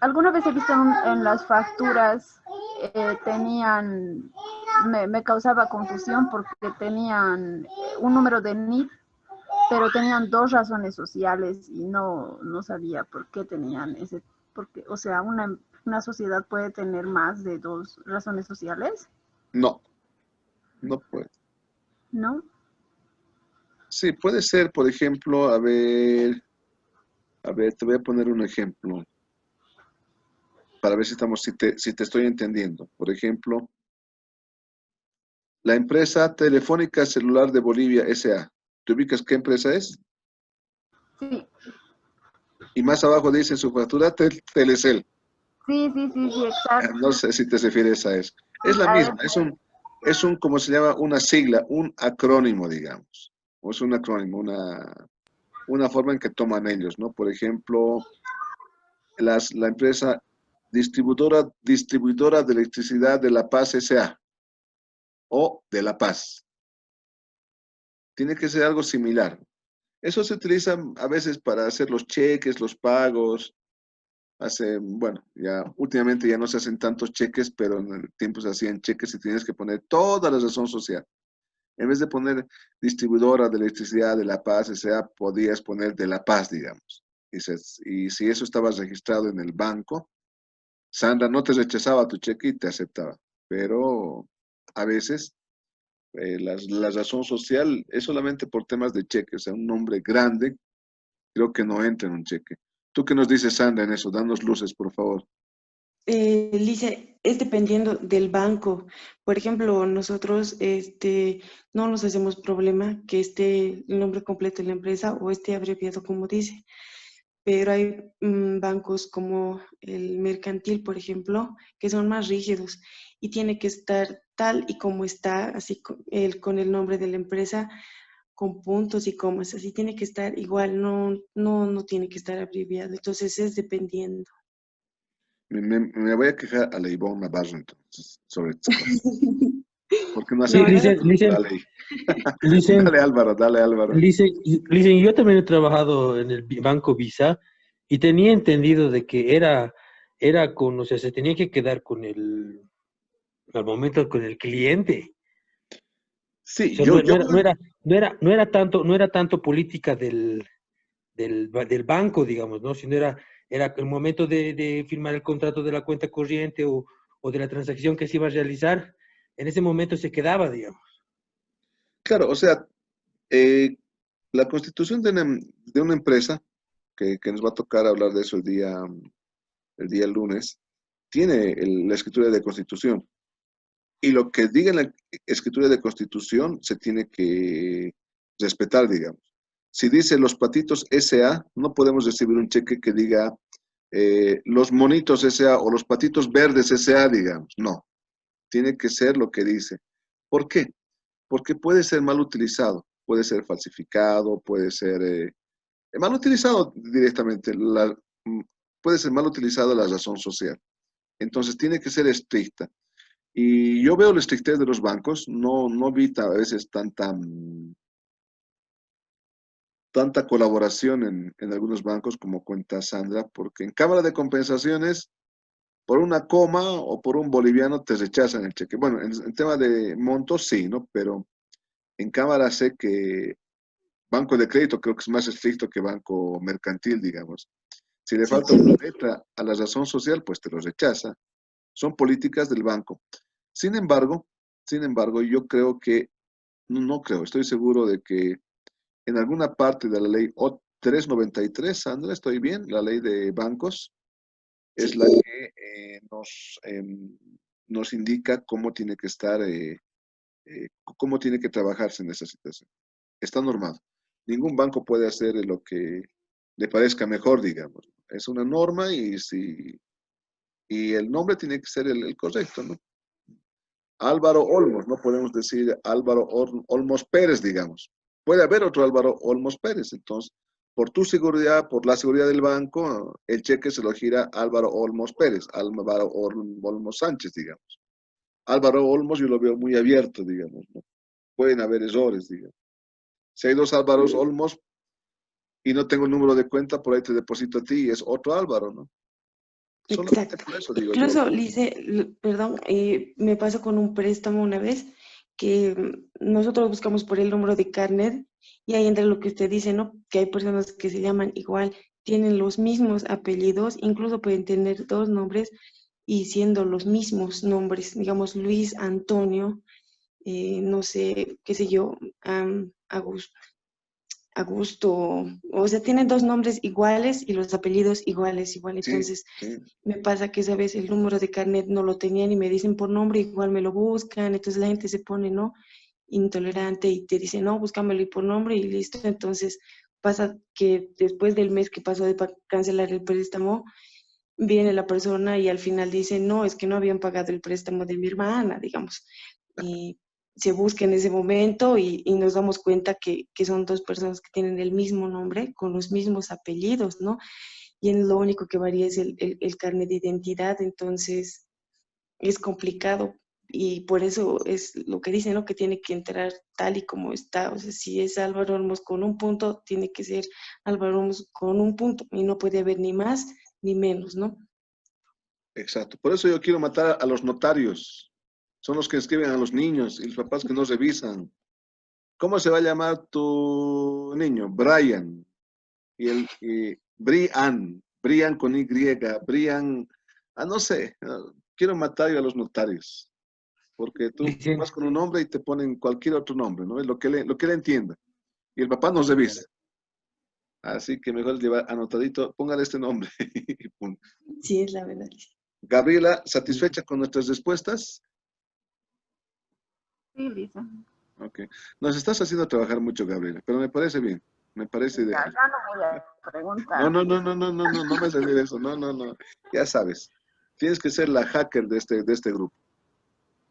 [SPEAKER 4] alguna vez he visto en las facturas, tenían, me causaba confusión porque tenían un número de NIF, pero tenían dos razones sociales y no sabía por qué tenían ese, porque, o sea, una sociedad puede tener más de dos razones sociales,
[SPEAKER 1] No, no puede.
[SPEAKER 4] ¿no?
[SPEAKER 1] Sí, puede ser, por ejemplo, te voy a poner un ejemplo para ver si te estoy entendiendo. Por ejemplo, la empresa Telefónica Celular de Bolivia S.A. ¿Te ubicas qué empresa es?
[SPEAKER 4] Sí,
[SPEAKER 1] Y más abajo dice en su factura Telecel.
[SPEAKER 4] sí,
[SPEAKER 1] No
[SPEAKER 4] exacto.
[SPEAKER 1] sé si te refieres a eso. Es la
[SPEAKER 4] A
[SPEAKER 1] misma,
[SPEAKER 4] eso.
[SPEAKER 1] ¿cómo se llama? Una sigla, un acrónimo, digamos. O es un acrónimo, una forma en que toman ellos, ¿no? Por ejemplo, la empresa distribuidora de electricidad de La Paz S.A. o de La Paz. Tiene que ser algo similar. Eso se utiliza a veces para hacer los cheques, los pagos. Bueno, ya últimamente ya no se hacen tantos cheques, pero en el tiempo se hacían cheques y tienes que poner toda la razón social. En vez de poner distribuidora de electricidad de La Paz, S.A., podías poner de La Paz, digamos. Y si eso estaba registrado en el banco, Sandra no te rechazaba tu cheque y te aceptaba. Pero a veces la razón social es solamente por temas de cheque. O sea, un nombre grande creo que no entra en un cheque. ¿Tú qué nos dices, Sandra, en eso? Danos luces, por favor.
[SPEAKER 5] Lice, es dependiendo del banco. Por ejemplo, nosotros no nos hacemos problema que esté el nombre completo de la empresa o esté abreviado como dice. Pero hay bancos como el mercantil, por ejemplo, que son más rígidos y tiene que estar tal y como está, así con el nombre de la empresa, con puntos y comas, así tiene que estar igual, no tiene que estar abreviado. Entonces es dependiendo.
[SPEAKER 1] Me voy a quejar a la Ivonne Navarro entonces sobre estas cosas. Porque no
[SPEAKER 2] Sí,
[SPEAKER 1] hace
[SPEAKER 5] No,
[SPEAKER 1] caso
[SPEAKER 2] Licen,
[SPEAKER 1] a la ley.
[SPEAKER 2] Licen,
[SPEAKER 1] Dale, Álvaro, dale, Álvaro.
[SPEAKER 2] Licen, yo también he trabajado en el Banco Visa y tenía entendido de que o sea, se tenía que quedar al momento con el cliente.
[SPEAKER 1] Sí,
[SPEAKER 2] sea, no era tanto política del banco, digamos, ¿no? Sino era el momento de firmar el contrato de la cuenta corriente o de la transacción que se iba a realizar. En ese momento se quedaba, digamos.
[SPEAKER 1] claro, o sea, eh, la constitución de una empresa, que nos va a tocar hablar de eso el día lunes, tiene la escritura de constitución. Y lo que diga en la escritura de constitución se tiene que respetar, digamos. Si dice los patitos SA, no podemos recibir un cheque que diga los monitos SA o los patitos verdes SA, digamos. No, tiene que ser lo que dice. ¿Por qué? Porque puede ser mal utilizado, puede ser falsificado, puede ser mal utilizado directamente, puede ser mal utilizado la razón social. Entonces tiene que ser estricta. Y yo veo la estrictez de los bancos, no vi a veces tanta colaboración en algunos bancos como cuenta Sandra, porque en Cámara de Compensaciones, por una coma o por un boliviano te rechazan el cheque. Bueno, en tema de montos sí, ¿no? Pero en Cámara sé que banco de crédito creo que es más estricto que banco mercantil, digamos. Si le
[SPEAKER 5] Sí,
[SPEAKER 1] falta una letra a la razón social, pues te lo rechaza. Son políticas del banco. Sin embargo, yo creo que, no creo, estoy seguro de que en alguna parte de la ley O 393, Sandra, ¿estoy bien? La ley de bancos es
[SPEAKER 5] sí,
[SPEAKER 1] la que nos indica cómo tiene que estar, cómo tiene que trabajarse en esa situación. Está normado. Ningún banco puede hacer lo que le parezca mejor, digamos. Es una norma y el nombre tiene que ser el correcto, ¿no? Álvaro Olmos, no podemos decir Álvaro Olmos Pérez, digamos. Puede haber otro Álvaro Olmos Pérez, entonces, por tu seguridad, por la seguridad del banco, el cheque se lo gira Álvaro Olmos Pérez, Álvaro Olmos Sánchez, digamos. Álvaro Olmos yo lo veo muy abierto, digamos, ¿no? Pueden haber errores, digamos. Si hay dos Álvaros Olmos y no tengo el número de cuenta, por ahí te deposito a ti y es otro Álvaro, ¿no? Solamente
[SPEAKER 5] exacto.
[SPEAKER 1] por eso digo yo.
[SPEAKER 5] Incluso, Lice, perdón, me pasó con un préstamo una vez que nosotros buscamos por el número de carnet y ahí entra lo que usted dice, ¿no? Que hay personas que se llaman igual, tienen los mismos apellidos, incluso pueden tener dos nombres y siendo los mismos nombres, digamos Luis Antonio, no sé, qué sé yo, Augusto, o sea, tienen dos nombres iguales y los apellidos iguales, igual.
[SPEAKER 1] Sí,
[SPEAKER 5] Entonces,
[SPEAKER 1] sí,
[SPEAKER 5] me pasa que esa vez el número de carnet no lo tenían y me dicen por nombre, igual me lo buscan, entonces la gente se pone, ¿no? Intolerante y te dice, no, búscamelo y por nombre y listo. Entonces, pasa que después del mes que pasó de cancelar el préstamo, viene la persona y al final dice, no, es que no habían pagado el préstamo de mi hermana, digamos. Y se busca en ese momento y nos damos cuenta que son dos personas que tienen el mismo nombre, con los mismos apellidos, ¿no? Y en lo único que varía es el carnet de identidad, entonces es complicado. Y por eso es lo que dicen, ¿no? Que tiene que entrar tal y como está. O sea, si es Álvaro Olmos con un punto, tiene que ser Álvaro Olmos con un punto y no puede haber ni más ni menos, ¿no?
[SPEAKER 1] exacto. Por eso yo quiero matar a los notarios. Son los que escriben a los niños y los papás que no revisan. ¿Cómo se va a llamar tu niño? Brian. Brian con Y, Brian, no sé, quiero matar yo a los notarios, porque tú
[SPEAKER 2] Dicen,
[SPEAKER 1] vas con un nombre y te ponen cualquier otro nombre, ¿no? Es lo que le entienda. Y el papá no revisa. Así que mejor llevar anotadito, póngale este nombre. Y punto.
[SPEAKER 5] Sí, es la verdad.
[SPEAKER 1] Gabriela, ¿satisfecha con nuestras respuestas?
[SPEAKER 4] Sí, Lisa.
[SPEAKER 1] Ok. Nos estás haciendo trabajar mucho, Gabriela, pero me parece bien, me parece
[SPEAKER 4] Ya,
[SPEAKER 1] ideal.
[SPEAKER 4] ya no voy a
[SPEAKER 1] No,
[SPEAKER 4] preguntar.
[SPEAKER 1] no, no, no, no, no, no, no me haces decir eso, no, no, no. Ya sabes, tienes que ser la hacker de este grupo,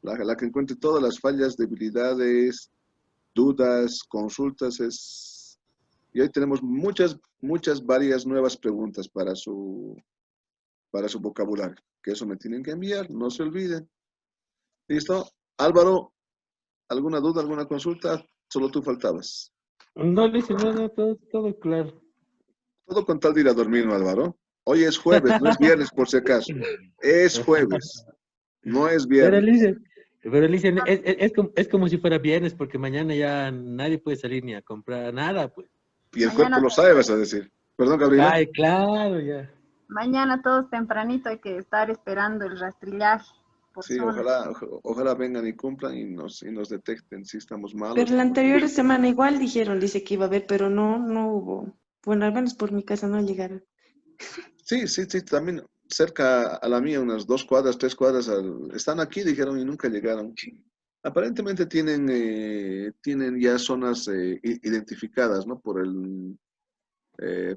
[SPEAKER 1] la que encuentre todas las fallas, debilidades, dudas, consultas. Y hoy tenemos muchas, muchas, varias nuevas preguntas para su vocabulario, que eso me tienen que enviar, no se olviden. ¿Listo? Álvaro, ¿alguna duda, alguna consulta? Solo tú faltabas.
[SPEAKER 2] no, dicen, no, todo claro.
[SPEAKER 1] Todo con tal de ir a dormir, ¿no, Álvaro? Hoy es jueves, no es viernes por si acaso. Es jueves, no es
[SPEAKER 2] Pero
[SPEAKER 1] viernes.
[SPEAKER 2] Lice, Pero dicen, es como si fuera viernes, porque mañana ya nadie puede salir ni a comprar nada, pues.
[SPEAKER 1] Y el
[SPEAKER 4] Mañana
[SPEAKER 1] cuerpo lo sabe, vas a decir. Perdón, Gabriela.
[SPEAKER 2] Ay, claro, ya.
[SPEAKER 4] Mañana todos tempranito hay que estar esperando el rastrillaje por
[SPEAKER 1] Sí,
[SPEAKER 4] zona.
[SPEAKER 1] ojalá vengan y cumplan y nos detecten si estamos malos.
[SPEAKER 5] Pero la anterior semana igual dijeron, dice que iba a haber, pero no hubo. Bueno, al menos por mi casa no llegaron.
[SPEAKER 1] Sí, también cerca a la mía, unas 2 cuadras, 3 cuadras, están aquí, dijeron, y nunca llegaron. Aparentemente tienen ya zonas identificadas, ¿no? Eh,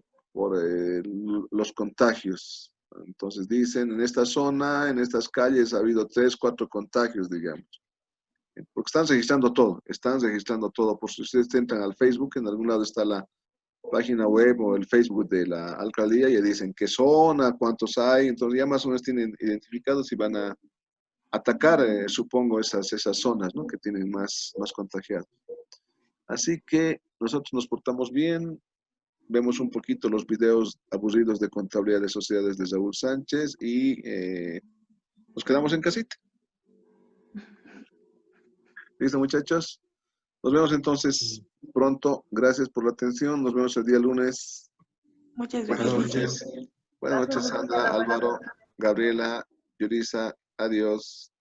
[SPEAKER 1] los contagios. Entonces dicen, en esta zona, en estas calles ha habido 3, 4 contagios, digamos. Porque están registrando todo. Por si ustedes entran al Facebook, en algún lado está la página web o el Facebook de la alcaldía y dicen qué zona, cuántos hay. Entonces ya más o menos tienen identificados y van a atacar, supongo, esas zonas, ¿no? Que tienen más contagiados. Así que nosotros nos portamos bien, vemos un poquito los videos aburridos de contabilidad de sociedades de Saúl Sánchez y nos quedamos en casita. ¿Listo, muchachos? Nos vemos entonces pronto. Gracias por la atención. Nos vemos el día lunes.
[SPEAKER 5] Muchas
[SPEAKER 1] Buenas
[SPEAKER 5] gracias.
[SPEAKER 1] noches. Buenas noches, Sandra, Álvaro, Gabriela, Yurisa. Adiós.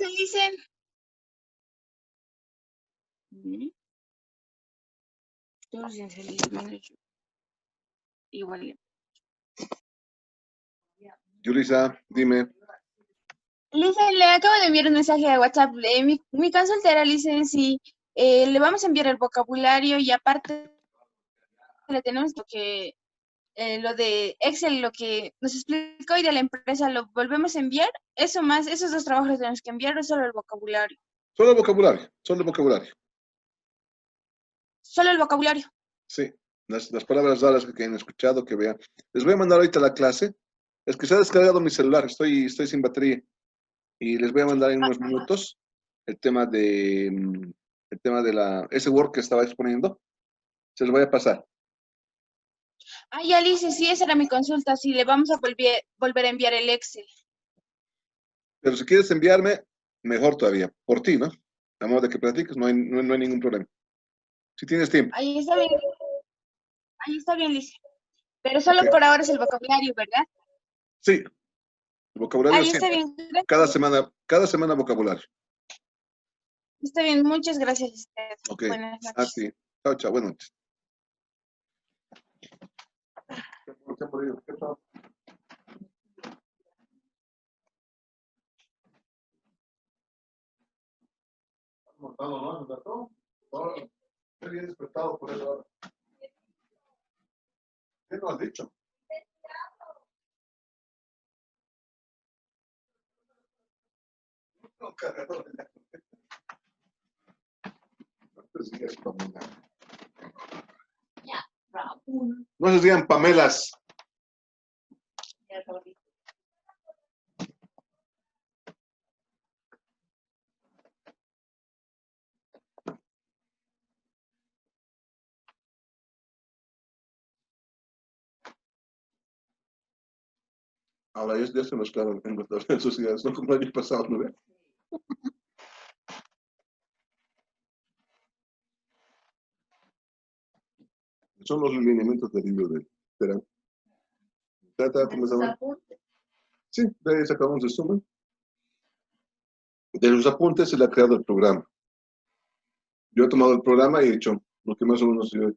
[SPEAKER 3] Listen. Todos sin salir, menos yo. Igual.
[SPEAKER 1] Yurisa, dime.
[SPEAKER 3] Listen, le acabo de enviar un mensaje de WhatsApp. Mi consulta era, Listen, si le vamos a enviar el vocabulario y aparte le tenemos lo de Excel, lo que nos explicó y de la empresa, lo volvemos a enviar. Eso más, esos 2 trabajos los tenemos que enviar o solo el vocabulario.
[SPEAKER 1] Solo el vocabulario, solo el vocabulario.
[SPEAKER 3] Solo el vocabulario.
[SPEAKER 1] Sí, las palabras raras que han escuchado, que vean. Les voy a mandar ahorita la clase. Es que se ha descargado mi celular, estoy sin batería. Y les voy a mandar en unos minutos el tema de ese Word que estaba exponiendo. Se los voy a pasar.
[SPEAKER 3] Ah, ya, Lice, sí, esa era mi consulta. Si le vamos a volver a enviar el Excel.
[SPEAKER 1] Pero si quieres enviarme, mejor todavía. Por ti, ¿no? A modo de que platiques, no hay ningún problema. Si tienes tiempo.
[SPEAKER 3] Ahí está bien, Lice. Pero solo por ahora es el vocabulario, ¿verdad?
[SPEAKER 1] Sí, el vocabulario
[SPEAKER 3] Ahí
[SPEAKER 1] sí.
[SPEAKER 3] está bien.
[SPEAKER 1] Cada semana vocabulario.
[SPEAKER 3] Está bien, muchas gracias, Lisette.
[SPEAKER 1] Ok,
[SPEAKER 3] Buenas
[SPEAKER 1] a
[SPEAKER 3] noches.
[SPEAKER 1] ti. Chao, buenas noches. Bien despertado por eso. ¿Qué no has dicho? No, cargador. No se digan Pamelas. Ahora ya se mezclaron en las redes sociales, no como el año pasado, ¿no ve? Son los lineamientos del libro de Terán. Sí, de ahí sacamos un resumen. De los apuntes se le ha creado el programa. Yo he tomado el programa y he hecho lo que más o menos yo,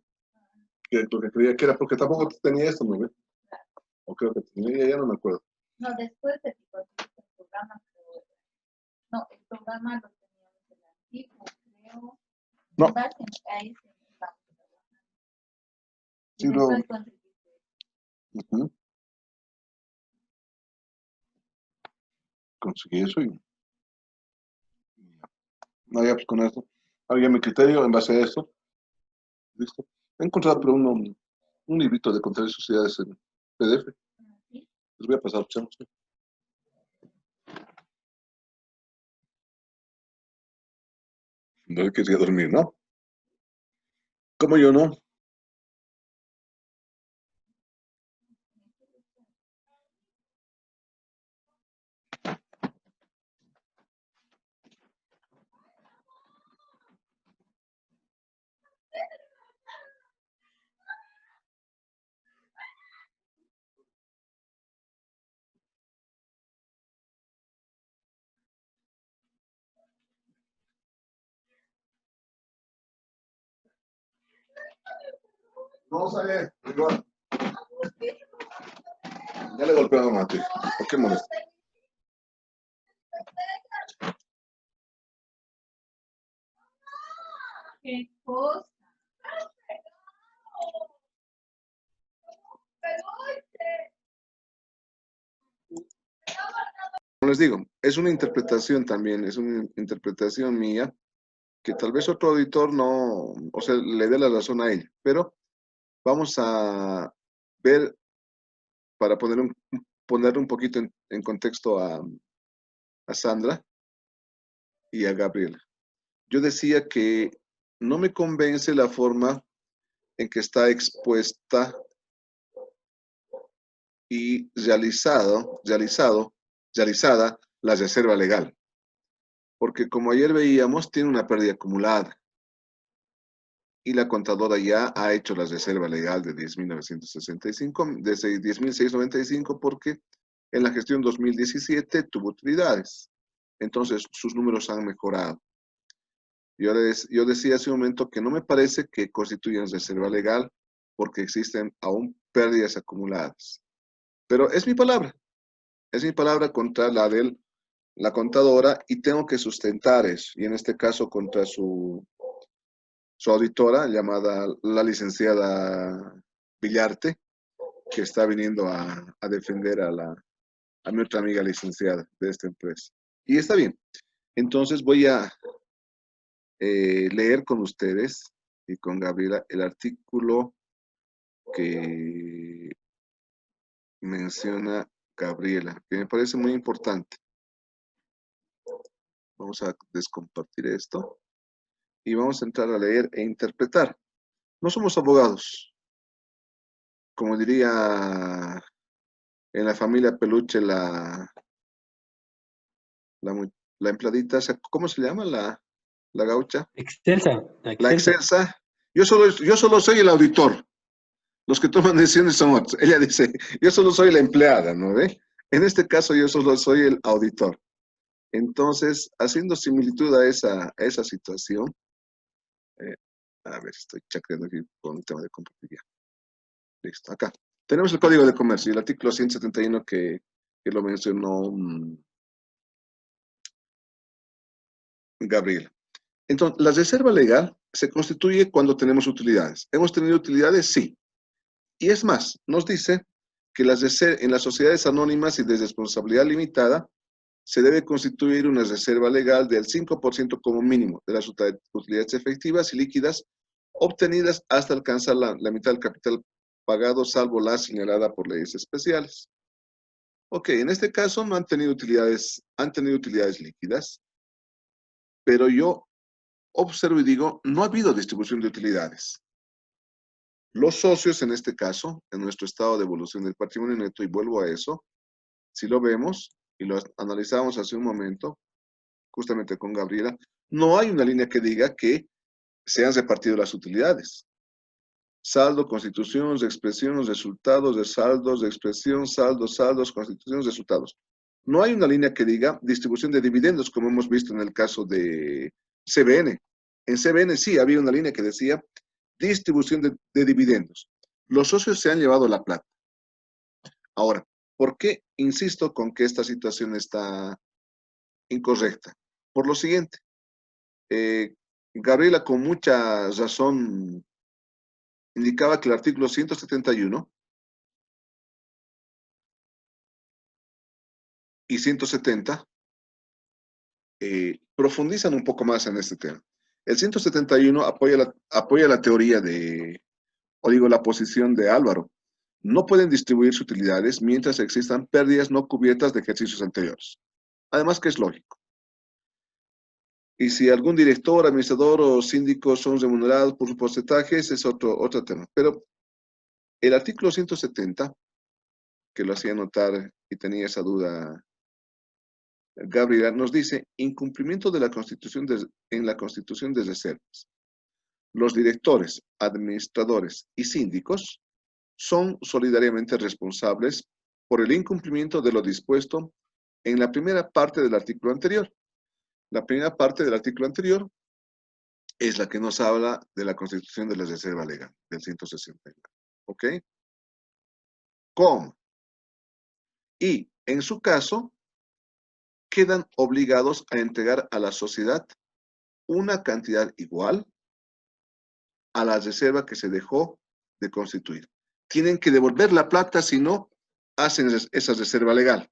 [SPEAKER 1] lo que creía que era, porque tampoco tenía esto, ¿no ve? O creo que tenía, ya no me acuerdo.
[SPEAKER 6] No, después de el programa, pero, no, el programa lo teníamos en el antiguo, creo.
[SPEAKER 1] No.
[SPEAKER 6] En base a ese vamos trabajando. Y
[SPEAKER 1] Sí,
[SPEAKER 6] después conseguiste.
[SPEAKER 1] Conseguí eso y no, ya pues con esto. Ahora ya mi criterio en base a esto. Listo. He encontrado pero un librito de contar sociedades en PDF.
[SPEAKER 6] ¿Sí?
[SPEAKER 1] Les voy a pasar, chamos. No quería dormir, ¿no? Como yo no. No sale, igual. Ya le golpeaba a Mati. ¿Por qué molesta?
[SPEAKER 6] ¿Qué cosa?
[SPEAKER 1] Como les digo, es una interpretación también, es una interpretación mía, que tal vez otro auditor no, o sea, le dé la razón a ella, pero vamos a ver, para poner un poquito en contexto a Sandra y a Gabriela. Yo decía que no me convence la forma en que está expuesta y realizada la reserva legal. Porque como ayer veíamos, tiene una pérdida acumulada. Y la contadora ya ha hecho la reserva legal de 10.965, de 10.695, porque en la gestión 2017 tuvo utilidades. Entonces, sus números han mejorado. Yo decía hace un momento que no me parece que constituyan reserva legal porque existen aún pérdidas acumuladas. Pero es mi palabra contra la de la contadora y tengo que sustentar eso. Y en este caso contra su auditora, llamada la licenciada Villarte, que está viniendo a defender a mi otra amiga licenciada de esta empresa. Y está bien. Entonces voy a leer con ustedes y con Gabriela el artículo que menciona Gabriela, que me parece muy importante. Vamos a descompartir esto y vamos a entrar a leer e interpretar. No somos abogados. Como diría en la familia Peluche la empleadita, ¿cómo se llama la gaucha?
[SPEAKER 2] Excelsa.
[SPEAKER 1] La excelsa. Yo solo soy el auditor. Los que toman decisiones son otros. Ella dice, yo solo soy la empleada, ¿no ve? En este caso yo solo soy el auditor. Entonces, haciendo similitud a esa situación, a ver, estoy chacreando aquí con el tema de compartir ya. Listo, acá. Tenemos el Código de Comercio, el artículo 171 que lo mencionó Gabriel. Entonces, la reserva legal se constituye cuando tenemos utilidades. ¿Hemos tenido utilidades? Sí. Y es más, nos dice que en las sociedades anónimas y de responsabilidad limitada se debe constituir una reserva legal del 5% como mínimo de las utilidades efectivas y líquidas obtenidas hasta alcanzar la mitad del capital pagado, salvo la señalada por leyes especiales. Ok, en este caso no han tenido utilidades líquidas, pero yo observo y digo, no ha habido distribución de utilidades. Los socios, en este caso, en nuestro estado de evolución del patrimonio neto, y vuelvo a eso, si lo vemos y lo analizamos hace un momento, justamente con Gabriela, no hay una línea que diga que se han repartido las utilidades. Saldo, constituciones, expresiones, resultados de saldos, de expresión, saldos, saldos, constituciones, resultados. No hay una línea que diga distribución de dividendos, como hemos visto en el caso de CBN. En CBN sí había una línea que decía distribución de dividendos. Los socios se han llevado la plata. Ahora, ¿por qué insisto con que esta situación está incorrecta? Por lo siguiente, Gabriela con mucha razón indicaba que el artículo 171 y 170 profundizan un poco más en este tema. El 171 apoya la teoría la posición de Álvaro. No pueden distribuirse utilidades mientras existan pérdidas no cubiertas de ejercicios anteriores. Además que es lógico. Y si algún director, administrador o síndico son remunerados por sus porcentajes, es otro tema. Pero el artículo 170, que lo hacía notar y tenía esa duda Gabriela, nos dice incumplimiento de la Constitución en la Constitución de reservas. Los directores, administradores y síndicos son solidariamente responsables por el incumplimiento de lo dispuesto en la primera parte del artículo anterior. La primera parte del artículo anterior es la que nos habla de la constitución de la reserva legal, del 169. ¿Ok? ¿Cómo? Y, en su caso, quedan obligados a entregar a la sociedad una cantidad igual a la reserva que se dejó de constituir. Tienen que devolver la plata si no hacen esa reserva legal.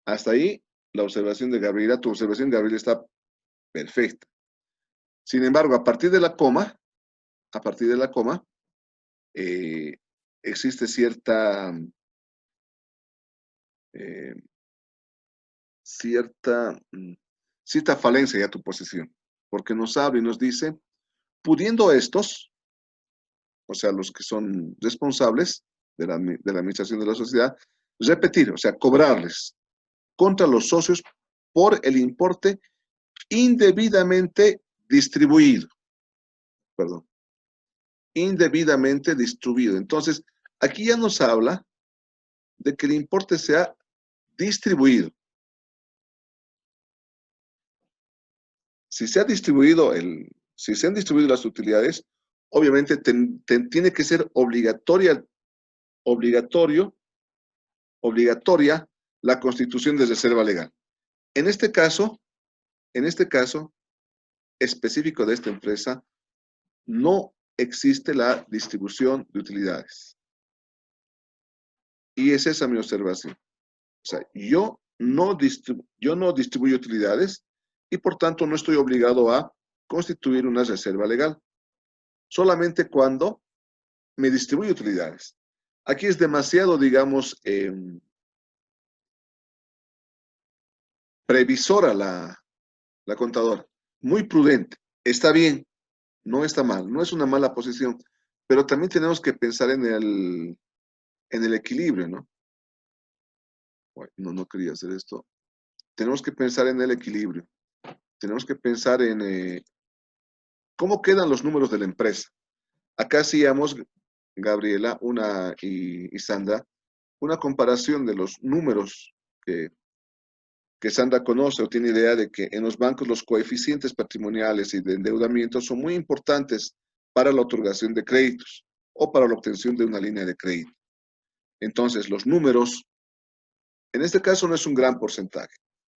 [SPEAKER 1] Hasta ahí la observación de Gabriela, tu observación, Gabriela, está perfecta. Sin embargo, a partir de la coma, existe cierta falencia ya tu posición, porque nos habla y nos dice, pudiendo estos, o sea, los que son responsables de la administración de la sociedad, repetir, o sea, cobrarles contra los socios por el importe indebidamente distribuido. Perdón. Indebidamente distribuido. Entonces, aquí ya nos habla de que el importe sea distribuido. Si se han distribuido las utilidades, obviamente tiene que ser obligatoria la constitución de reserva legal. En este caso específico de esta empresa, no existe la distribución de utilidades. Y es esa mi observación. O sea, yo no distribuyo utilidades y por tanto no estoy obligado a constituir una reserva legal. Solamente cuando me distribuyo utilidades. Aquí es demasiado, digamos, previsora la contadora. Muy prudente. Está bien, no está mal, no es una mala posición, pero también tenemos que pensar en el equilibrio, ¿no? Bueno, no quería hacer esto. Tenemos que pensar en el equilibrio. Tenemos que pensar en cómo quedan los números de la empresa. Acá hacíamos, Gabriela y Sandra, una comparación de los números que Sandra conoce o tiene idea de que en los bancos los coeficientes patrimoniales y de endeudamiento son muy importantes para la otorgación de créditos o para la obtención de una línea de crédito. Entonces, los números, en este caso no es un gran porcentaje.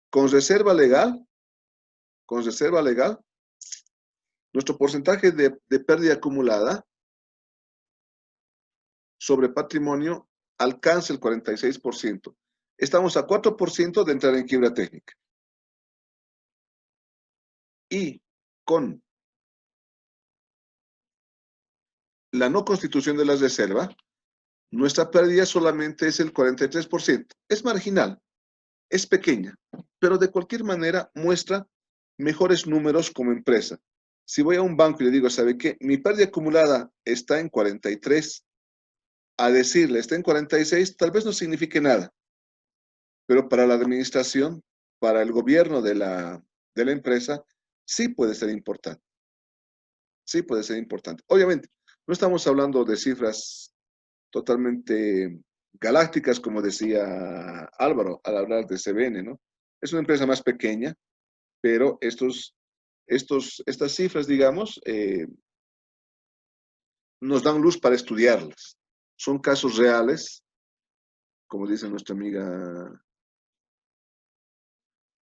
[SPEAKER 1] Con reserva legal, nuestro porcentaje de pérdida acumulada sobre patrimonio alcanza el 46%. Estamos a 4% de entrar en quiebra técnica. Y con la no constitución de la reserva, nuestra pérdida solamente es el 43%. Es marginal, es pequeña, pero de cualquier manera muestra mejores números como empresa. Si voy a un banco y le digo, ¿sabe qué? Mi pérdida acumulada está en 43, a decirle está en 46, tal vez no signifique nada, pero para la administración, para el gobierno de la empresa, sí puede ser importante. Sí puede ser importante. Obviamente, no estamos hablando de cifras totalmente galácticas, como decía Álvaro al hablar de CBN, ¿no? Es una empresa más pequeña, pero estas cifras, digamos, nos dan luz para estudiarlas. Son casos reales, como dice nuestra amiga,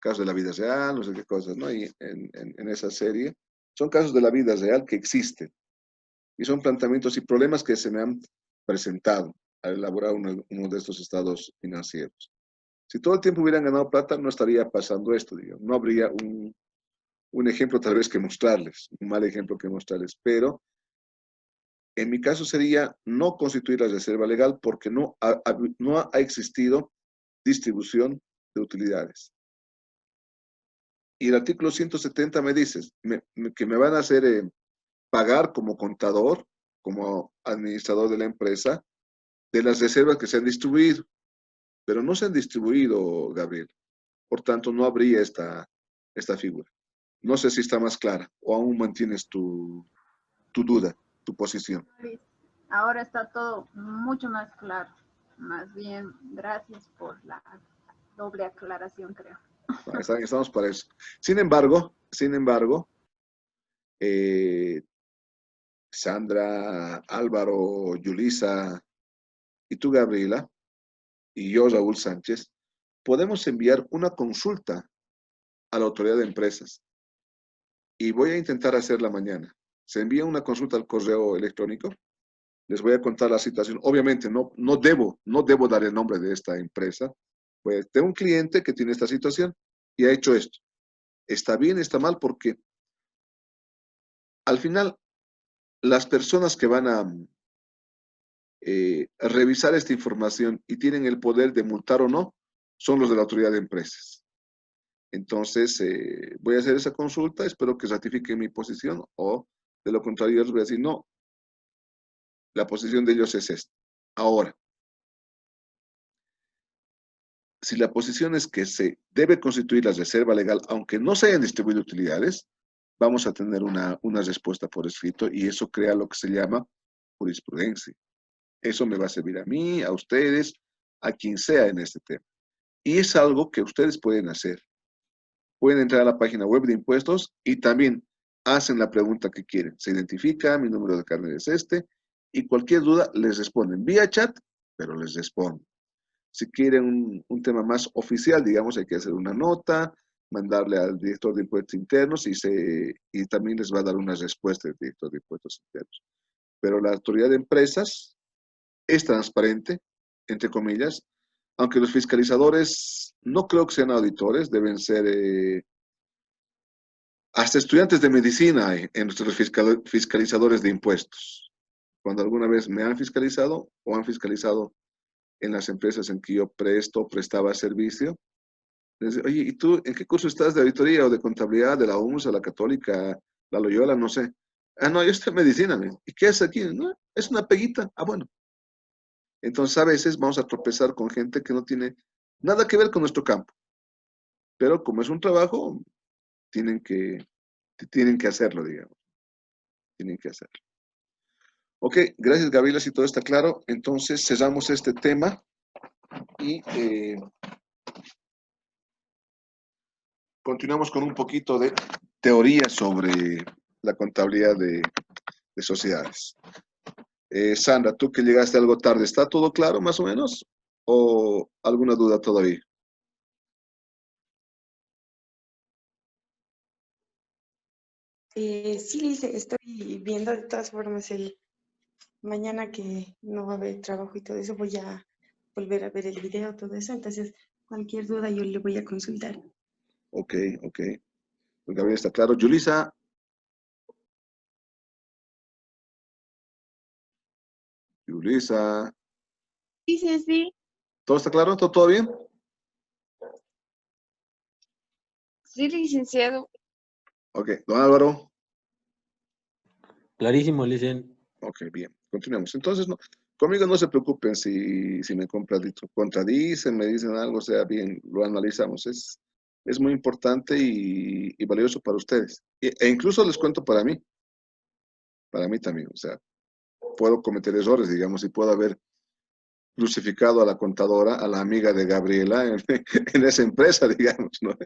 [SPEAKER 1] casos de la vida real, no sé qué cosas, ¿no? Y en esa serie, son casos de la vida real que existen y son planteamientos y problemas que se me han presentado al elaborar uno de estos estados financieros. Si todo el tiempo hubieran ganado plata, no estaría pasando esto, digamos. No habría un ejemplo tal vez que mostrarles, un mal ejemplo que mostrarles, pero en mi caso sería no constituir la reserva legal porque no ha existido distribución de utilidades. Y el artículo 170 me dice que me van a hacer pagar como contador, como administrador de la empresa, de las reservas que se han distribuido, pero no se han distribuido, Gabriel. Por tanto, no habría esta figura. No sé si está más clara o aún mantienes tu duda, tu posición.
[SPEAKER 4] Ahora está todo mucho más claro. Más bien, gracias por la doble aclaración, creo.
[SPEAKER 1] Estamos para eso. Sin embargo, Sandra, Álvaro, Yulisa y tú, Gabriela, y yo, Raúl Sánchez, podemos enviar una consulta a la autoridad de empresas y voy a intentar hacerla mañana. Se envía una consulta al correo electrónico. Les voy a contar la situación. Obviamente no debo dar el nombre de esta empresa. Pues tengo un cliente que tiene esta situación y ha hecho esto. Está bien, está mal, porque al final las personas que van a revisar esta información y tienen el poder de multar o no, son los de la autoridad de empresas. Entonces, voy a hacer esa consulta, espero que ratifiquen mi posición o de lo contrario les voy a decir, no, la posición de ellos es esta. Ahora, si la posición es que se debe constituir la reserva legal, aunque no se hayan distribuido utilidades, vamos a tener una respuesta por escrito y eso crea lo que se llama jurisprudencia. Eso me va a servir a mí, a ustedes, a quien sea en este tema. Y es algo que ustedes pueden hacer. Pueden entrar a la página web de impuestos y también hacen la pregunta que quieren. Se identifica, mi número de carnet es este, y cualquier duda les responden vía chat, pero les responden. Si quieren un tema más oficial, digamos, hay que hacer una nota, mandarle al director de impuestos internos y también les va a dar una respuesta el director de impuestos internos. Pero la autoridad de empresas es transparente, entre comillas, aunque los fiscalizadores no creo que sean auditores, deben ser hasta estudiantes de medicina en nuestros fiscalizadores de impuestos. Cuando alguna vez me han fiscalizado o han fiscalizado en las empresas en que yo prestaba servicio, les digo, oye, ¿y tú en qué curso estás de auditoría o de contabilidad de la UMSA, la Católica, la Loyola, no sé? Ah, no, yo estoy en medicina. ¿Y qué haces aquí? No, es una peguita. Ah, bueno. Entonces, a veces vamos a tropezar con gente que no tiene nada que ver con nuestro campo. Pero como es un trabajo, tienen que hacerlo, digamos. Tienen que hacerlo. Ok, gracias, Gabriela, si todo está claro. Entonces, cerramos este tema y continuamos con un poquito de teoría sobre la contabilidad de sociedades. Sandra, tú que llegaste algo tarde, ¿está todo claro más o menos? ¿O alguna duda todavía?
[SPEAKER 5] Sí, Lice, estoy viendo de todas formas mañana que no va a haber trabajo y todo eso, voy a volver a ver el video, todo eso, entonces cualquier duda yo le voy a consultar.
[SPEAKER 1] Ok, ok. Pues Gabriel está claro. Yulisa. Yulisa.
[SPEAKER 3] Sí, sí, sí.
[SPEAKER 1] ¿Todo está claro? ¿Todo bien?
[SPEAKER 3] Sí, licenciado.
[SPEAKER 1] Ok, don Álvaro.
[SPEAKER 2] Clarísimo, Licen.
[SPEAKER 1] Ok, bien. Continuamos. Entonces, Conmigo no se preocupen si me contradicen, me dicen algo, o sea, bien, lo analizamos. Es muy importante y valioso para ustedes. E incluso les cuento para mí también. O sea, puedo cometer errores, digamos, y puedo haber crucificado a la contadora, a la amiga de Gabriela en esa empresa, digamos, ¿no?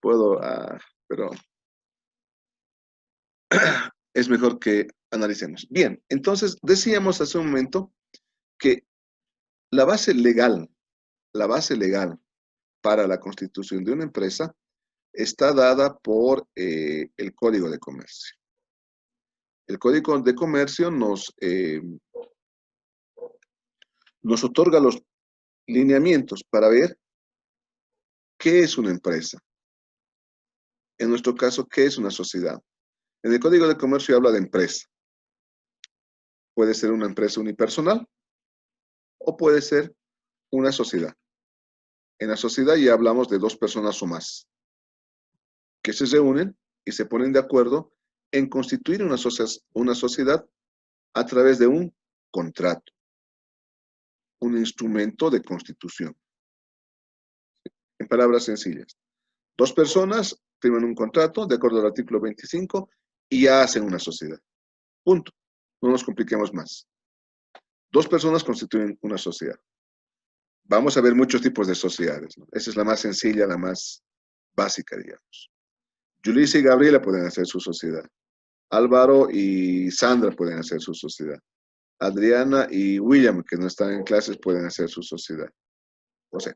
[SPEAKER 1] Puedo, pero es mejor que analicemos. Bien, entonces decíamos hace un momento que la base legal para la constitución de una empresa está dada por el Código de Comercio. El Código de Comercio nos otorga los lineamientos para ver qué es una empresa. En nuestro caso, ¿qué es una sociedad? En el Código de Comercio habla de empresa. Puede ser una empresa unipersonal o puede ser una sociedad. En la sociedad ya hablamos de dos personas o más que se reúnen y se ponen de acuerdo en constituir una sociedad a través de un contrato, un instrumento de constitución. En palabras sencillas, dos personas firman un contrato de acuerdo al artículo 25 y ya hacen una sociedad. Punto. No nos compliquemos más. Dos personas constituyen una sociedad. Vamos a ver muchos tipos de sociedades, ¿no? Esa es la más sencilla, la más básica, digamos. Yulisa y Gabriela pueden hacer su sociedad. Álvaro y Sandra pueden hacer su sociedad. Adriana y William, que no están en clases, pueden hacer su sociedad. O sea,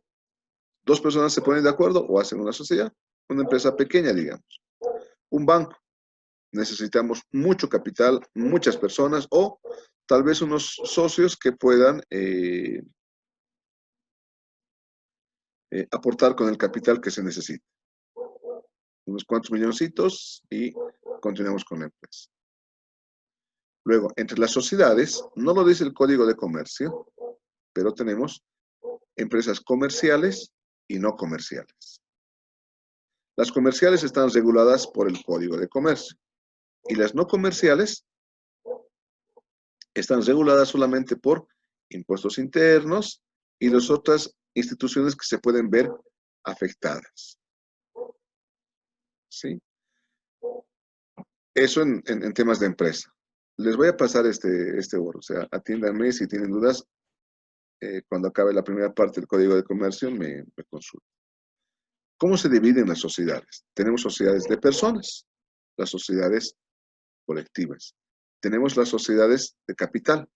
[SPEAKER 1] dos personas se ponen de acuerdo o hacen una sociedad, una empresa pequeña, digamos. Un banco. Necesitamos mucho capital, muchas personas o tal vez unos socios que puedan aportar con el capital que se necesita. Unos cuantos milloncitos y continuamos con la empresa. Luego, entre las sociedades, no lo dice el Código de Comercio, pero tenemos empresas comerciales y no comerciales. Las comerciales están reguladas por el Código de Comercio y las no comerciales están reguladas solamente por impuestos internos y las otras instituciones que se pueden ver afectadas. ¿Sí? Eso en temas de empresa. Les voy a pasar este oro, o sea, atiéndanme si tienen dudas. Cuando acabe la primera parte del Código de Comercio, me consultan. ¿Cómo se dividen las sociedades? Tenemos sociedades de personas, las sociedades colectivas. Tenemos las sociedades de capital,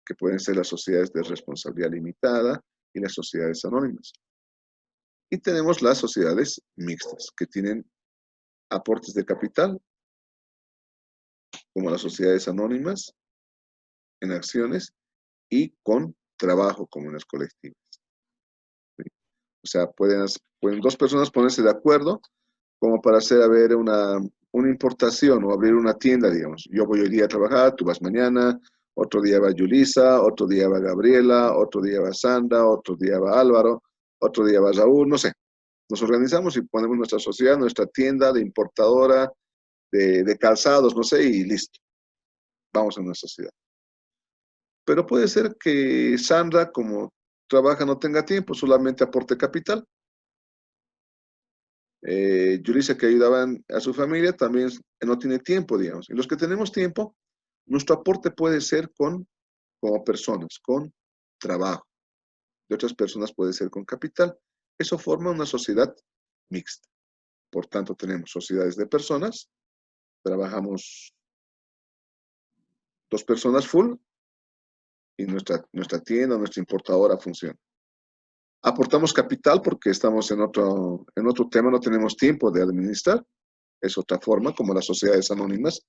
[SPEAKER 1] que pueden ser las sociedades de responsabilidad limitada y las sociedades anónimas. Y tenemos las sociedades mixtas, que tienen aportes de capital, como las sociedades anónimas, en acciones, y con trabajo, como en las colectivas. ¿Sí? O sea, pueden dos personas ponerse de acuerdo como para hacer, una importación o abrir una tienda, digamos. Yo voy hoy día a trabajar, tú vas mañana, otro día va Yulisa, otro día va Gabriela, otro día va Sandra, otro día va Álvaro, otro día va Raúl, no sé. Nos organizamos y ponemos nuestra sociedad, nuestra tienda de importadora, de calzados, no sé, y listo. Vamos a nuestra sociedad. Pero puede ser que Sandra, como trabaja, no tenga tiempo, solamente aporte capital. Yulisa, que ayudaban a su familia, también no tiene tiempo, digamos. Y los que tenemos tiempo, nuestro aporte puede ser como personas, con trabajo. De otras personas puede ser con capital. Eso forma una sociedad mixta. Por tanto, tenemos sociedades de personas, trabajamos dos personas full y nuestra tienda, nuestra importadora funciona. Aportamos capital porque estamos en otro tema, no tenemos tiempo de administrar. Es otra forma, como las sociedades anónimas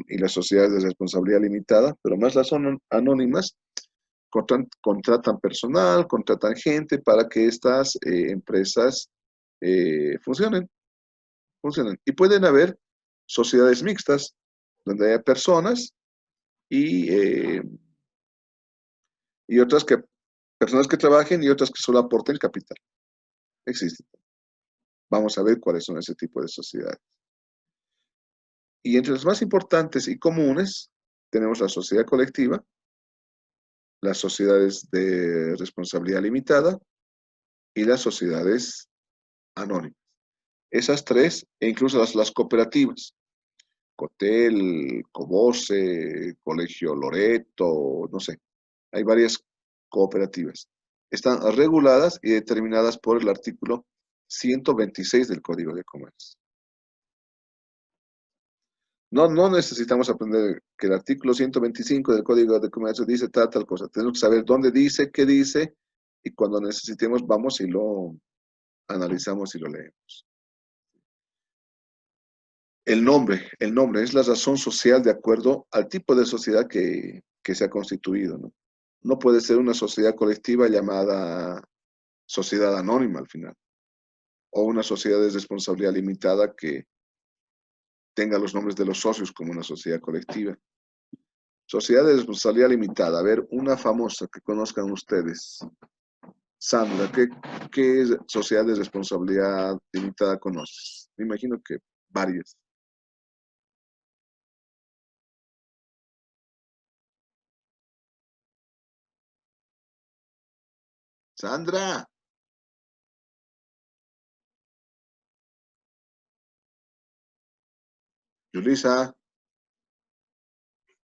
[SPEAKER 1] y las sociedades de responsabilidad limitada, pero más las anónimas contratan personal, contratan gente para que estas empresas funcionen. Y pueden haber sociedades mixtas, donde haya personas y personas que trabajen y otras que solo aporten capital. Existen. Vamos a ver cuáles son ese tipo de sociedades. Y entre las más importantes y comunes tenemos la sociedad colectiva, las sociedades de responsabilidad limitada y las sociedades anónimas. Esas tres, e incluso las cooperativas. Cotel, Cobose, Colegio Loreto, no sé. Hay varias cooperativas. Están reguladas y determinadas por el artículo 126 del Código de Comercio. No necesitamos aprender que el artículo 125 del Código de Comercio dice tal cosa. Tenemos que saber dónde dice, qué dice, y cuando necesitemos vamos y lo analizamos y lo leemos. El nombre es la razón social de acuerdo al tipo de sociedad que se ha constituido, ¿no? No puede ser una sociedad colectiva llamada sociedad anónima al final, o una sociedad de responsabilidad limitada que tenga los nombres de los socios como una sociedad colectiva. Sociedad de responsabilidad limitada, a ver, una famosa que conozcan ustedes. Sandra, ¿qué sociedad de responsabilidad limitada conoces? Me imagino que varias. Sandra. Yulisa.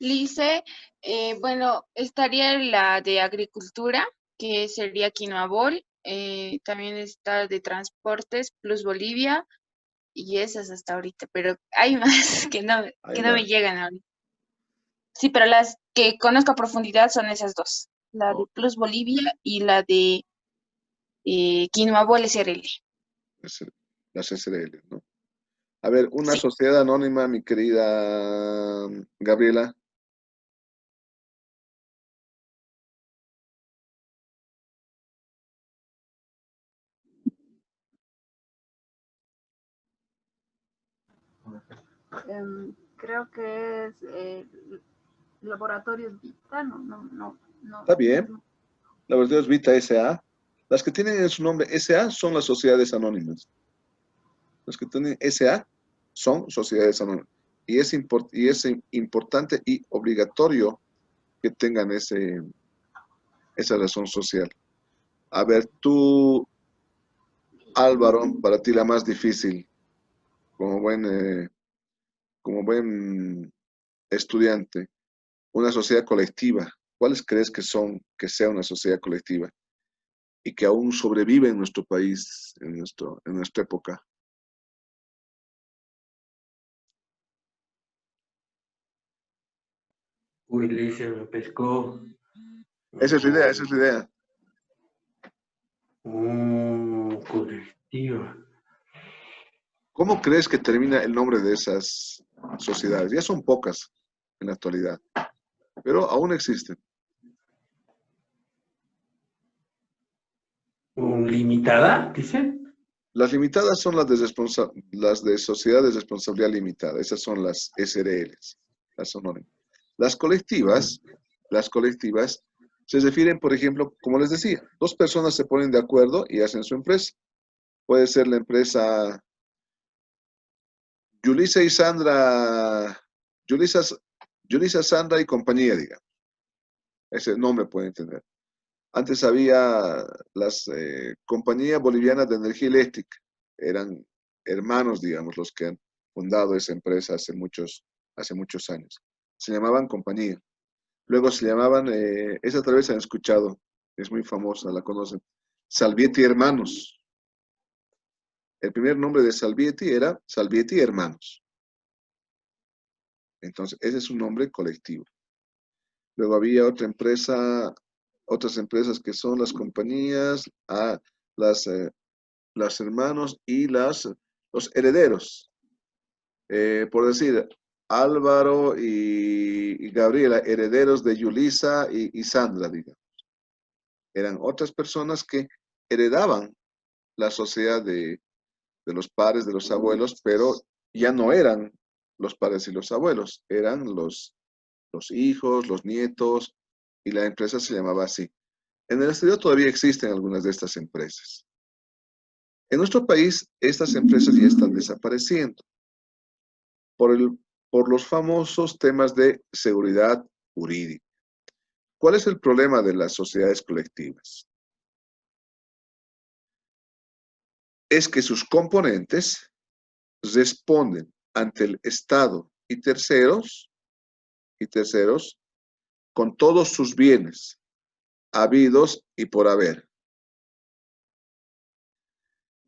[SPEAKER 3] Lice, bueno, estaría la de agricultura, que sería Quinoabol, también está de transportes, Plus Bolivia, y esas hasta ahorita, pero hay más que no me llegan ahorita. Sí, pero las que conozco a profundidad son esas dos, la de Plus Bolivia y la de Quinoabol SRL.
[SPEAKER 1] Las SRL, ¿no? A ver, una
[SPEAKER 3] Sí.
[SPEAKER 1] sociedad anónima, mi querida Gabriela.
[SPEAKER 4] Creo que es Laboratorios Vita, no.
[SPEAKER 1] Está bien. Laboratorios Vita S.A. Las que tienen en su nombre S.A. son las sociedades anónimas. Las que tienen S.A. son sociedades anónimas. Y es importante y obligatorio que tengan esa razón social. A ver, tú, Álvaro, para ti la más difícil, como buen estudiante, una sociedad colectiva. ¿Cuáles crees que sea una sociedad colectiva y que aún sobrevive en nuestro país, en nuestra época?
[SPEAKER 2] Uy, Lice, me pescó.
[SPEAKER 1] Esa es la idea, esa es la idea.
[SPEAKER 2] Colectiva.
[SPEAKER 1] ¿Cómo crees que termina el nombre de esas sociedades? Ya son pocas en la actualidad, pero aún existen.
[SPEAKER 2] ¿Limitada, dicen?
[SPEAKER 1] Las limitadas son las de sociedad de responsabilidad limitada. Esas son las SRLs, las anónimas. Las colectivas se refieren, por ejemplo, como les decía, dos personas se ponen de acuerdo y hacen su empresa. Puede ser la empresa Yulisa y Sandra, Yulisa, Sandra y compañía, digamos. Ese nombre pueden tener. Antes había las compañías bolivianas de energía eléctrica. Eran hermanos, digamos, los que han fundado esa empresa hace muchos años. Se llamaban compañía. Luego se llamaban, esa tal vez han escuchado, es muy famosa, la conocen, Salvietti Hermanos. El primer nombre de Salvietti era Salvietti Hermanos. Entonces, ese es un nombre colectivo. Luego había otras empresas que son las compañías, las hermanos y los herederos. Por decir, Álvaro y Gabriela, herederos de Yulisa y Sandra, digamos. Eran otras personas que heredaban la sociedad de los padres, de los abuelos, pero ya no eran los padres y los abuelos, eran los hijos, los nietos, y la empresa se llamaba así. En el exterior todavía existen algunas de estas empresas. En nuestro país, estas empresas ya están desapareciendo por los famosos temas de seguridad jurídica. ¿Cuál es el problema de las sociedades colectivas? Es que sus componentes responden ante el Estado y terceros con todos sus bienes, habidos y por haber.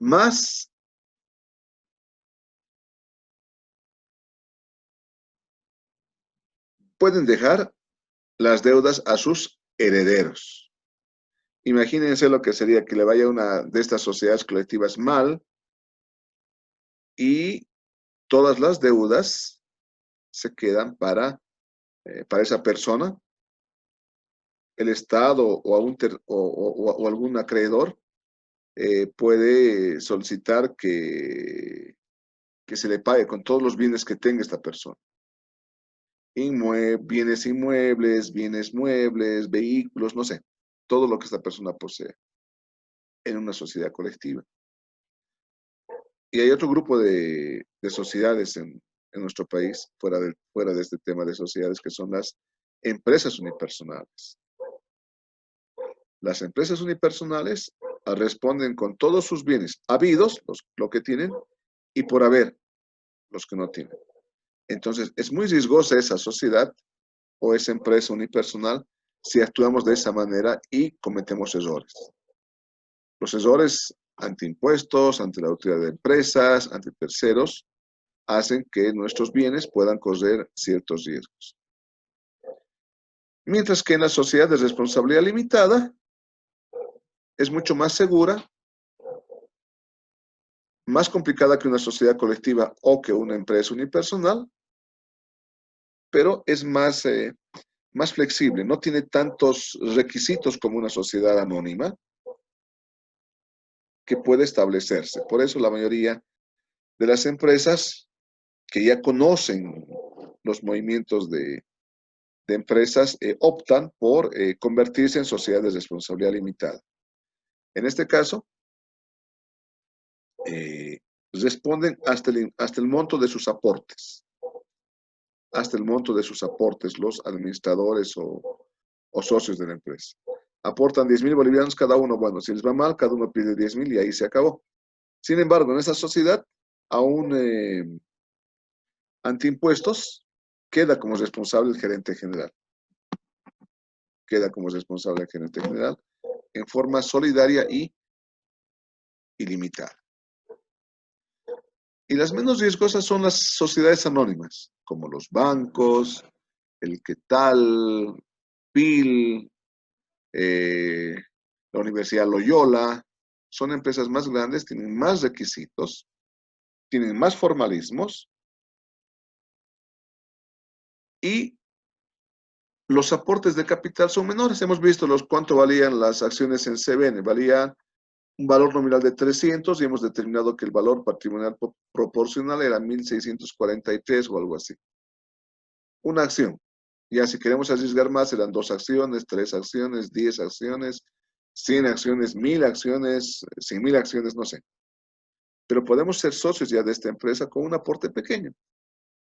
[SPEAKER 1] Más pueden dejar las deudas a sus herederos. Imagínense lo que sería que le vaya a una de estas sociedades colectivas mal y todas las deudas se quedan para esa persona, el Estado o algún acreedor puede solicitar que se le pague con todos los bienes que tenga esta persona. Bienes inmuebles, bienes muebles, vehículos, no sé, todo lo que esta persona posee en una sociedad colectiva. Y hay otro grupo de sociedades en nuestro país, fuera de este tema de sociedades, que son las empresas unipersonales. Las empresas unipersonales responden con todos sus bienes habidos, lo que tienen, y por haber, los que no tienen. Entonces, es muy riesgosa esa sociedad o esa empresa unipersonal si actuamos de esa manera y cometemos errores. Los errores ante impuestos, ante la autoridad de empresas, ante terceros, hacen que nuestros bienes puedan correr ciertos riesgos. Mientras que en la sociedad de responsabilidad limitada es mucho más segura, más complicada que una sociedad colectiva o que una empresa unipersonal, pero es más flexible, no tiene tantos requisitos como una sociedad anónima que puede establecerse. Por eso la mayoría de las empresas que ya conocen los movimientos de empresas optan por convertirse en sociedades de responsabilidad limitada. En este caso, responden hasta el monto de sus aportes. Hasta el monto de sus aportes, los administradores o socios de la empresa. Aportan 10.000 bolivianos cada uno. Bueno, si les va mal, cada uno pide 10.000 y ahí se acabó. Sin embargo, en esa sociedad, aún ante impuestos, queda como responsable el gerente general. Queda como responsable el gerente general en forma solidaria y ilimitada. Y las menos riesgosas son las sociedades anónimas, como los bancos, el Quetal, PIL, la Universidad Loyola. Son empresas más grandes, tienen más requisitos, tienen más formalismos y los aportes de capital son menores. Hemos visto cuánto valían las acciones en CBN. Valía un valor nominal de 300 y hemos determinado que el valor patrimonial proporcional era 1.643 o algo así. Una acción. Ya si queremos arriesgar más, eran 2 acciones, 3 acciones, 10 acciones, 100 acciones, 1.000 acciones, 100.000 acciones, no sé. Pero podemos ser socios ya de esta empresa con un aporte pequeño.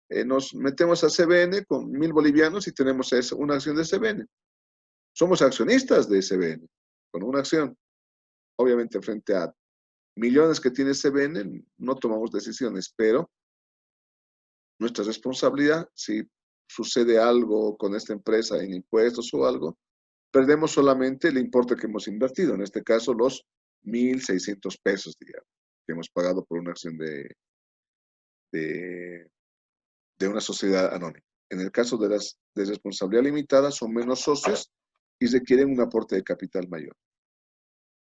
[SPEAKER 1] Nos metemos a CBN con 1.000 bolivianos y tenemos una acción de CBN. Somos accionistas de CBN con una acción. Obviamente frente a millones que tiene CBN no tomamos decisiones, pero nuestra responsabilidad, si sucede algo con esta empresa en impuestos o algo, perdemos solamente el importe que hemos invertido, en este caso los 1.600 pesos, digamos, que hemos pagado por una acción de una sociedad anónima. En el caso de las de responsabilidad limitada, son menos socios y requieren un aporte de capital mayor.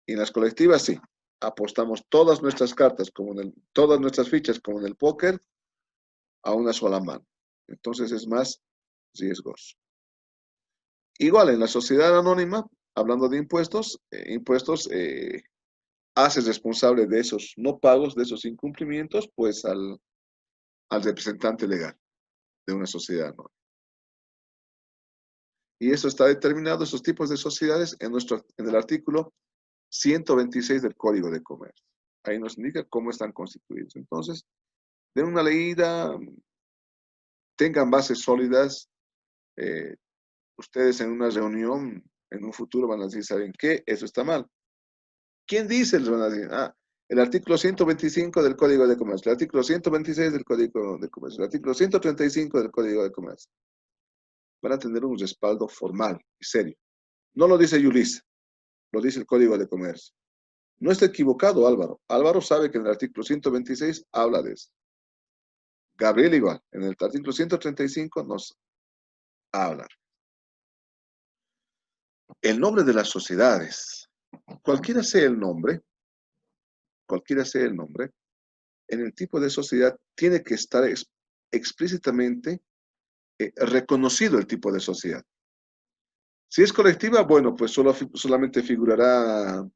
[SPEAKER 1] Y en las colectivas, sí, apostamos todas nuestras cartas, todas nuestras fichas, como en el póker, a una sola mano. Entonces es más riesgoso. Igual en la sociedad anónima, hablando de impuestos, hace responsable de esos no pagos, de esos incumplimientos, pues al representante legal de una sociedad anónima. Y eso está determinado, esos tipos de sociedades, en el artículo 126 del Código de Comercio. Ahí nos indica cómo están constituidos. Entonces, den una leída, tengan bases sólidas, ustedes en una reunión, en un futuro van a decir, ¿saben qué? Eso está mal. ¿Quién dice? Les van a decir, el artículo 125 del Código de Comercio, el artículo 126 del Código de Comercio, el artículo 135 del Código de Comercio. Van a tener un respaldo formal y serio. No lo dice Yulisa, lo dice el Código de Comercio. No está equivocado Álvaro. Álvaro sabe que en el artículo 126 habla de eso. Gabriel igual, en el artículo 135 nos habla. El nombre de las sociedades, cualquiera sea el nombre, en el tipo de sociedad tiene que estar explícitamente reconocido el tipo de sociedad. Si es colectiva, bueno, pues solamente figurará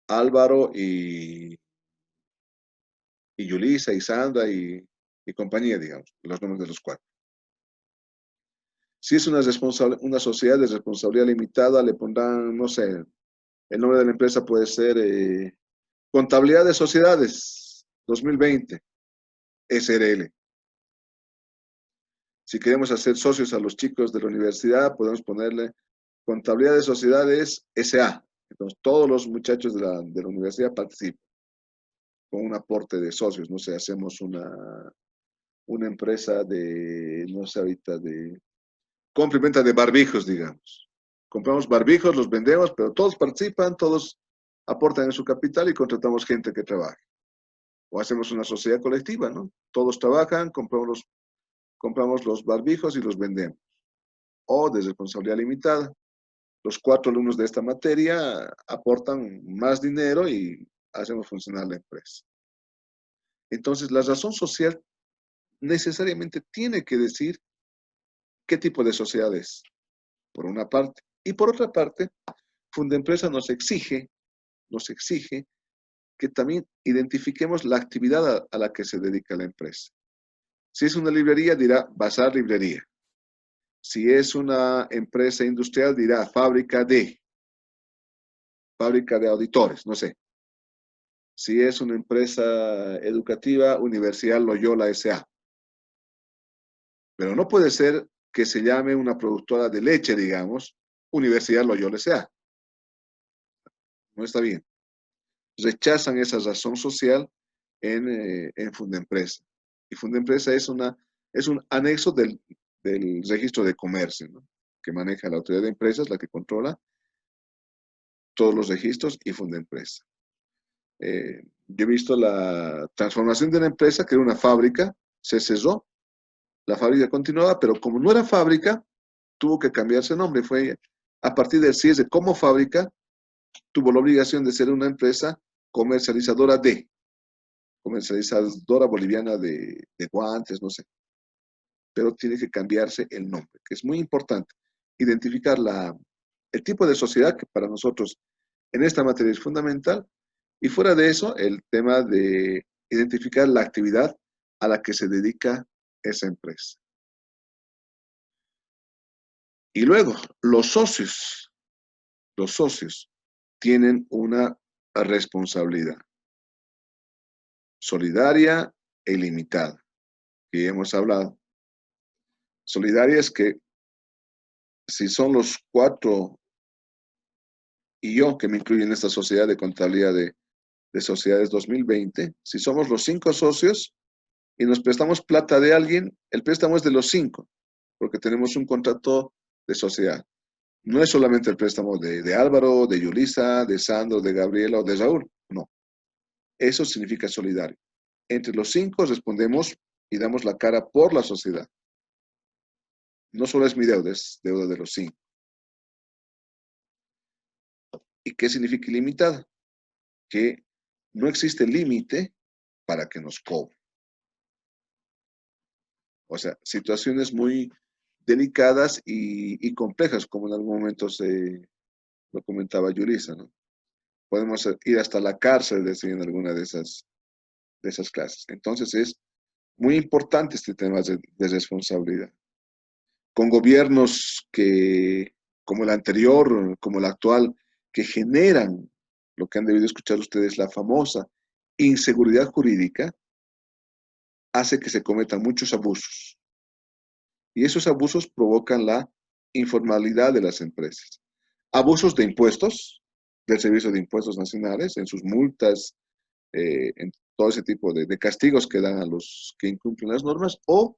[SPEAKER 1] Álvaro y Yulisa y Sandra y compañía, digamos, los nombres de los cuatro. Si es una sociedad de responsabilidad limitada, le pondrán, no sé, el nombre de la empresa puede ser Contabilidad de Sociedades 2020, SRL. Si queremos hacer socios a los chicos de la universidad, podemos ponerle Contabilidad de Sociedades SA. Entonces, todos los muchachos de la universidad participan con un aporte de socios. No sé, hacemos una empresa de, no sé ahorita, de compra y venta de barbijos, digamos. Compramos barbijos, los vendemos, pero todos participan, todos aportan en su capital y contratamos gente que trabaje. O hacemos una sociedad colectiva, ¿no? Todos trabajan, compramos los barbijos y los vendemos. O de responsabilidad limitada. Los 4 alumnos de esta materia aportan más dinero y hacemos funcionar la empresa. Entonces, la razón social necesariamente tiene que decir qué tipo de sociedad es, por una parte. Y por otra parte, Fundempresa nos exige que también identifiquemos la actividad a la que se dedica la empresa. Si es una librería, dirá Bazar Librería. Si es una empresa industrial, dirá fábrica de auditores, no sé. Si es una empresa educativa, Universidad Loyola S.A. Pero no puede ser que se llame una productora de leche, digamos, Universidad Loyola S.A. No está bien. Rechazan esa razón social en Fundempresa. Y Fundempresa es un anexo del registro de comercio, ¿no? Que maneja la autoridad de empresas, la que controla todos los registros y Fundempresa. Yo he visto la transformación de una empresa que era una fábrica, se cerró, la fábrica continuaba, pero como no era fábrica, tuvo que cambiarse el nombre. Fue a partir del cierre como fábrica, tuvo la obligación de ser una empresa comercializadora boliviana de guantes, no sé. Pero tiene que cambiarse el nombre, que es muy importante. Identificar el tipo de sociedad que para nosotros en esta materia es fundamental. Y fuera de eso, el tema de identificar la actividad a la que se dedica esa empresa. Y luego, los socios tienen una responsabilidad solidaria e ilimitada, que ya hemos hablado. Solidaria es que si son los 4 y yo, que me incluyo en esta sociedad de contabilidad de sociedades 2020, si somos los 5 socios y nos prestamos plata de alguien, el préstamo es de los 5, porque tenemos un contrato de sociedad. No es solamente el préstamo de Álvaro, de Yulisa, de Sandro, de Gabriela o de Raúl, no. Eso significa solidario. Entre los 5 respondemos y damos la cara por la sociedad. No solo es mi deuda, es deuda de los 5. ¿Y qué significa ilimitada? Que no existe límite para que nos cobren. O sea, situaciones muy delicadas y complejas, como en algún momento lo comentaba Yulisa, ¿no? Podemos ir hasta la cárcel, decía en alguna de esas clases. Entonces es muy importante este tema de responsabilidad. Con gobiernos como el anterior, como el actual, que generan lo que han debido escuchar ustedes, la famosa inseguridad jurídica, hace que se cometan muchos abusos. Y esos abusos provocan la informalidad de las empresas, abusos de impuestos, del Servicio de Impuestos Nacionales, en sus multas, en todo ese tipo de castigos que dan a los que incumplen las normas, o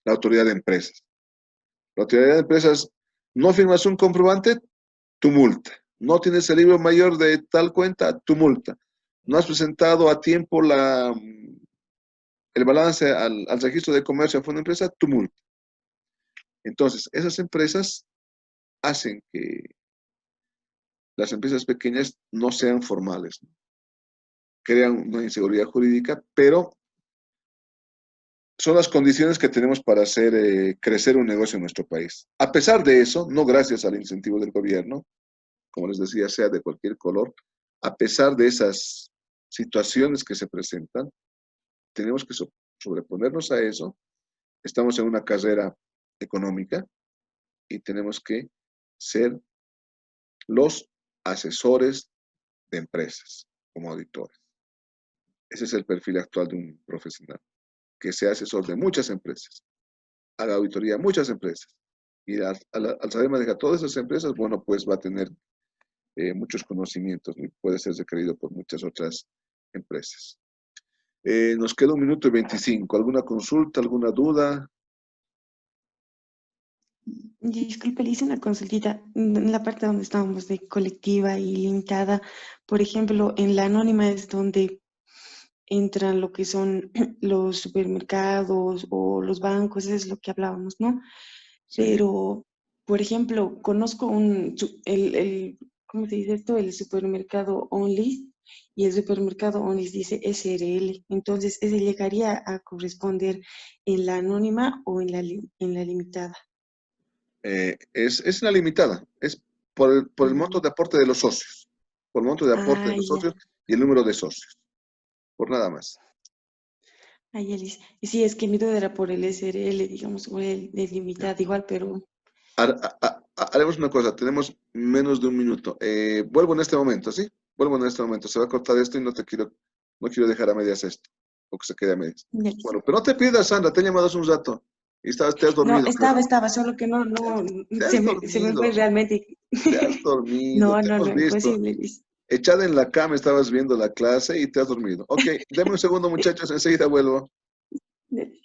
[SPEAKER 1] la autoridad de empresas. La autoridad de empresas, no firmas un comprobante, tu multa. No tienes el libro mayor de tal cuenta, tu multa. No has presentado a tiempo el balance al registro de comercio a fondo de empresa, tu multa. Entonces, esas empresas hacen que las empresas pequeñas no sean formales, ¿no? Crean una inseguridad jurídica, pero son las condiciones que tenemos para hacer crecer un negocio en nuestro país. A pesar de eso, no gracias al incentivo del gobierno, como les decía, sea de cualquier color, a pesar de esas situaciones que se presentan, tenemos que sobreponernos a eso. Estamos en una carrera económica y tenemos que ser los asesores de empresas como auditores. Ese es el perfil actual de un profesional, que sea asesor de muchas empresas, haga auditoría a muchas empresas. Y al saber manejar todas esas empresas, bueno, pues va a tener muchos conocimientos y puede ser requerido por muchas otras empresas. Nos queda 1 minuto y 25. ¿Alguna consulta, alguna duda?
[SPEAKER 5] Disculpe, le hice una consultita en la parte donde estábamos de colectiva y limitada. Por ejemplo, en la anónima es donde entran lo que son los supermercados o los bancos, eso es lo que hablábamos, ¿no?
[SPEAKER 1] Sí.
[SPEAKER 5] Pero, por ejemplo, conozco ¿cómo se dice esto? El supermercado Only, y el supermercado Only dice SRL. Entonces, ¿ese llegaría a corresponder en la anónima o en la limitada?
[SPEAKER 1] Es la limitada, es por el monto de aporte de los socios, por el monto de aporte de los
[SPEAKER 5] Ya.
[SPEAKER 1] socios y el número de socios, por nada más.
[SPEAKER 5] Ya, Liz. Y sí, es que mi duda era por el SRL, digamos, o el de
[SPEAKER 1] Ya.
[SPEAKER 5] limitada igual, pero
[SPEAKER 1] Haremos una cosa, tenemos menos de 1 minuto. Vuelvo en este momento, ¿sí? Vuelvo en este momento. Se va a cortar esto y no quiero dejar a medias esto, o que se quede a medias.
[SPEAKER 5] ya, Liz.
[SPEAKER 1] Bueno, pero no te pidas, Sandra, te he llamado hace un rato y te has
[SPEAKER 5] No,
[SPEAKER 1] dormido, creo.
[SPEAKER 5] estaba, solo que no,
[SPEAKER 1] Te has
[SPEAKER 5] se me fue
[SPEAKER 1] dormido,
[SPEAKER 5] realmente.
[SPEAKER 1] te has dormido, te hemos visto.
[SPEAKER 5] Imposible, Liz.
[SPEAKER 1] Echada en la cama, estabas viendo la clase y te has dormido. Ok, deme un segundo, muchachos, enseguida vuelvo.
[SPEAKER 5] Ya, Liz.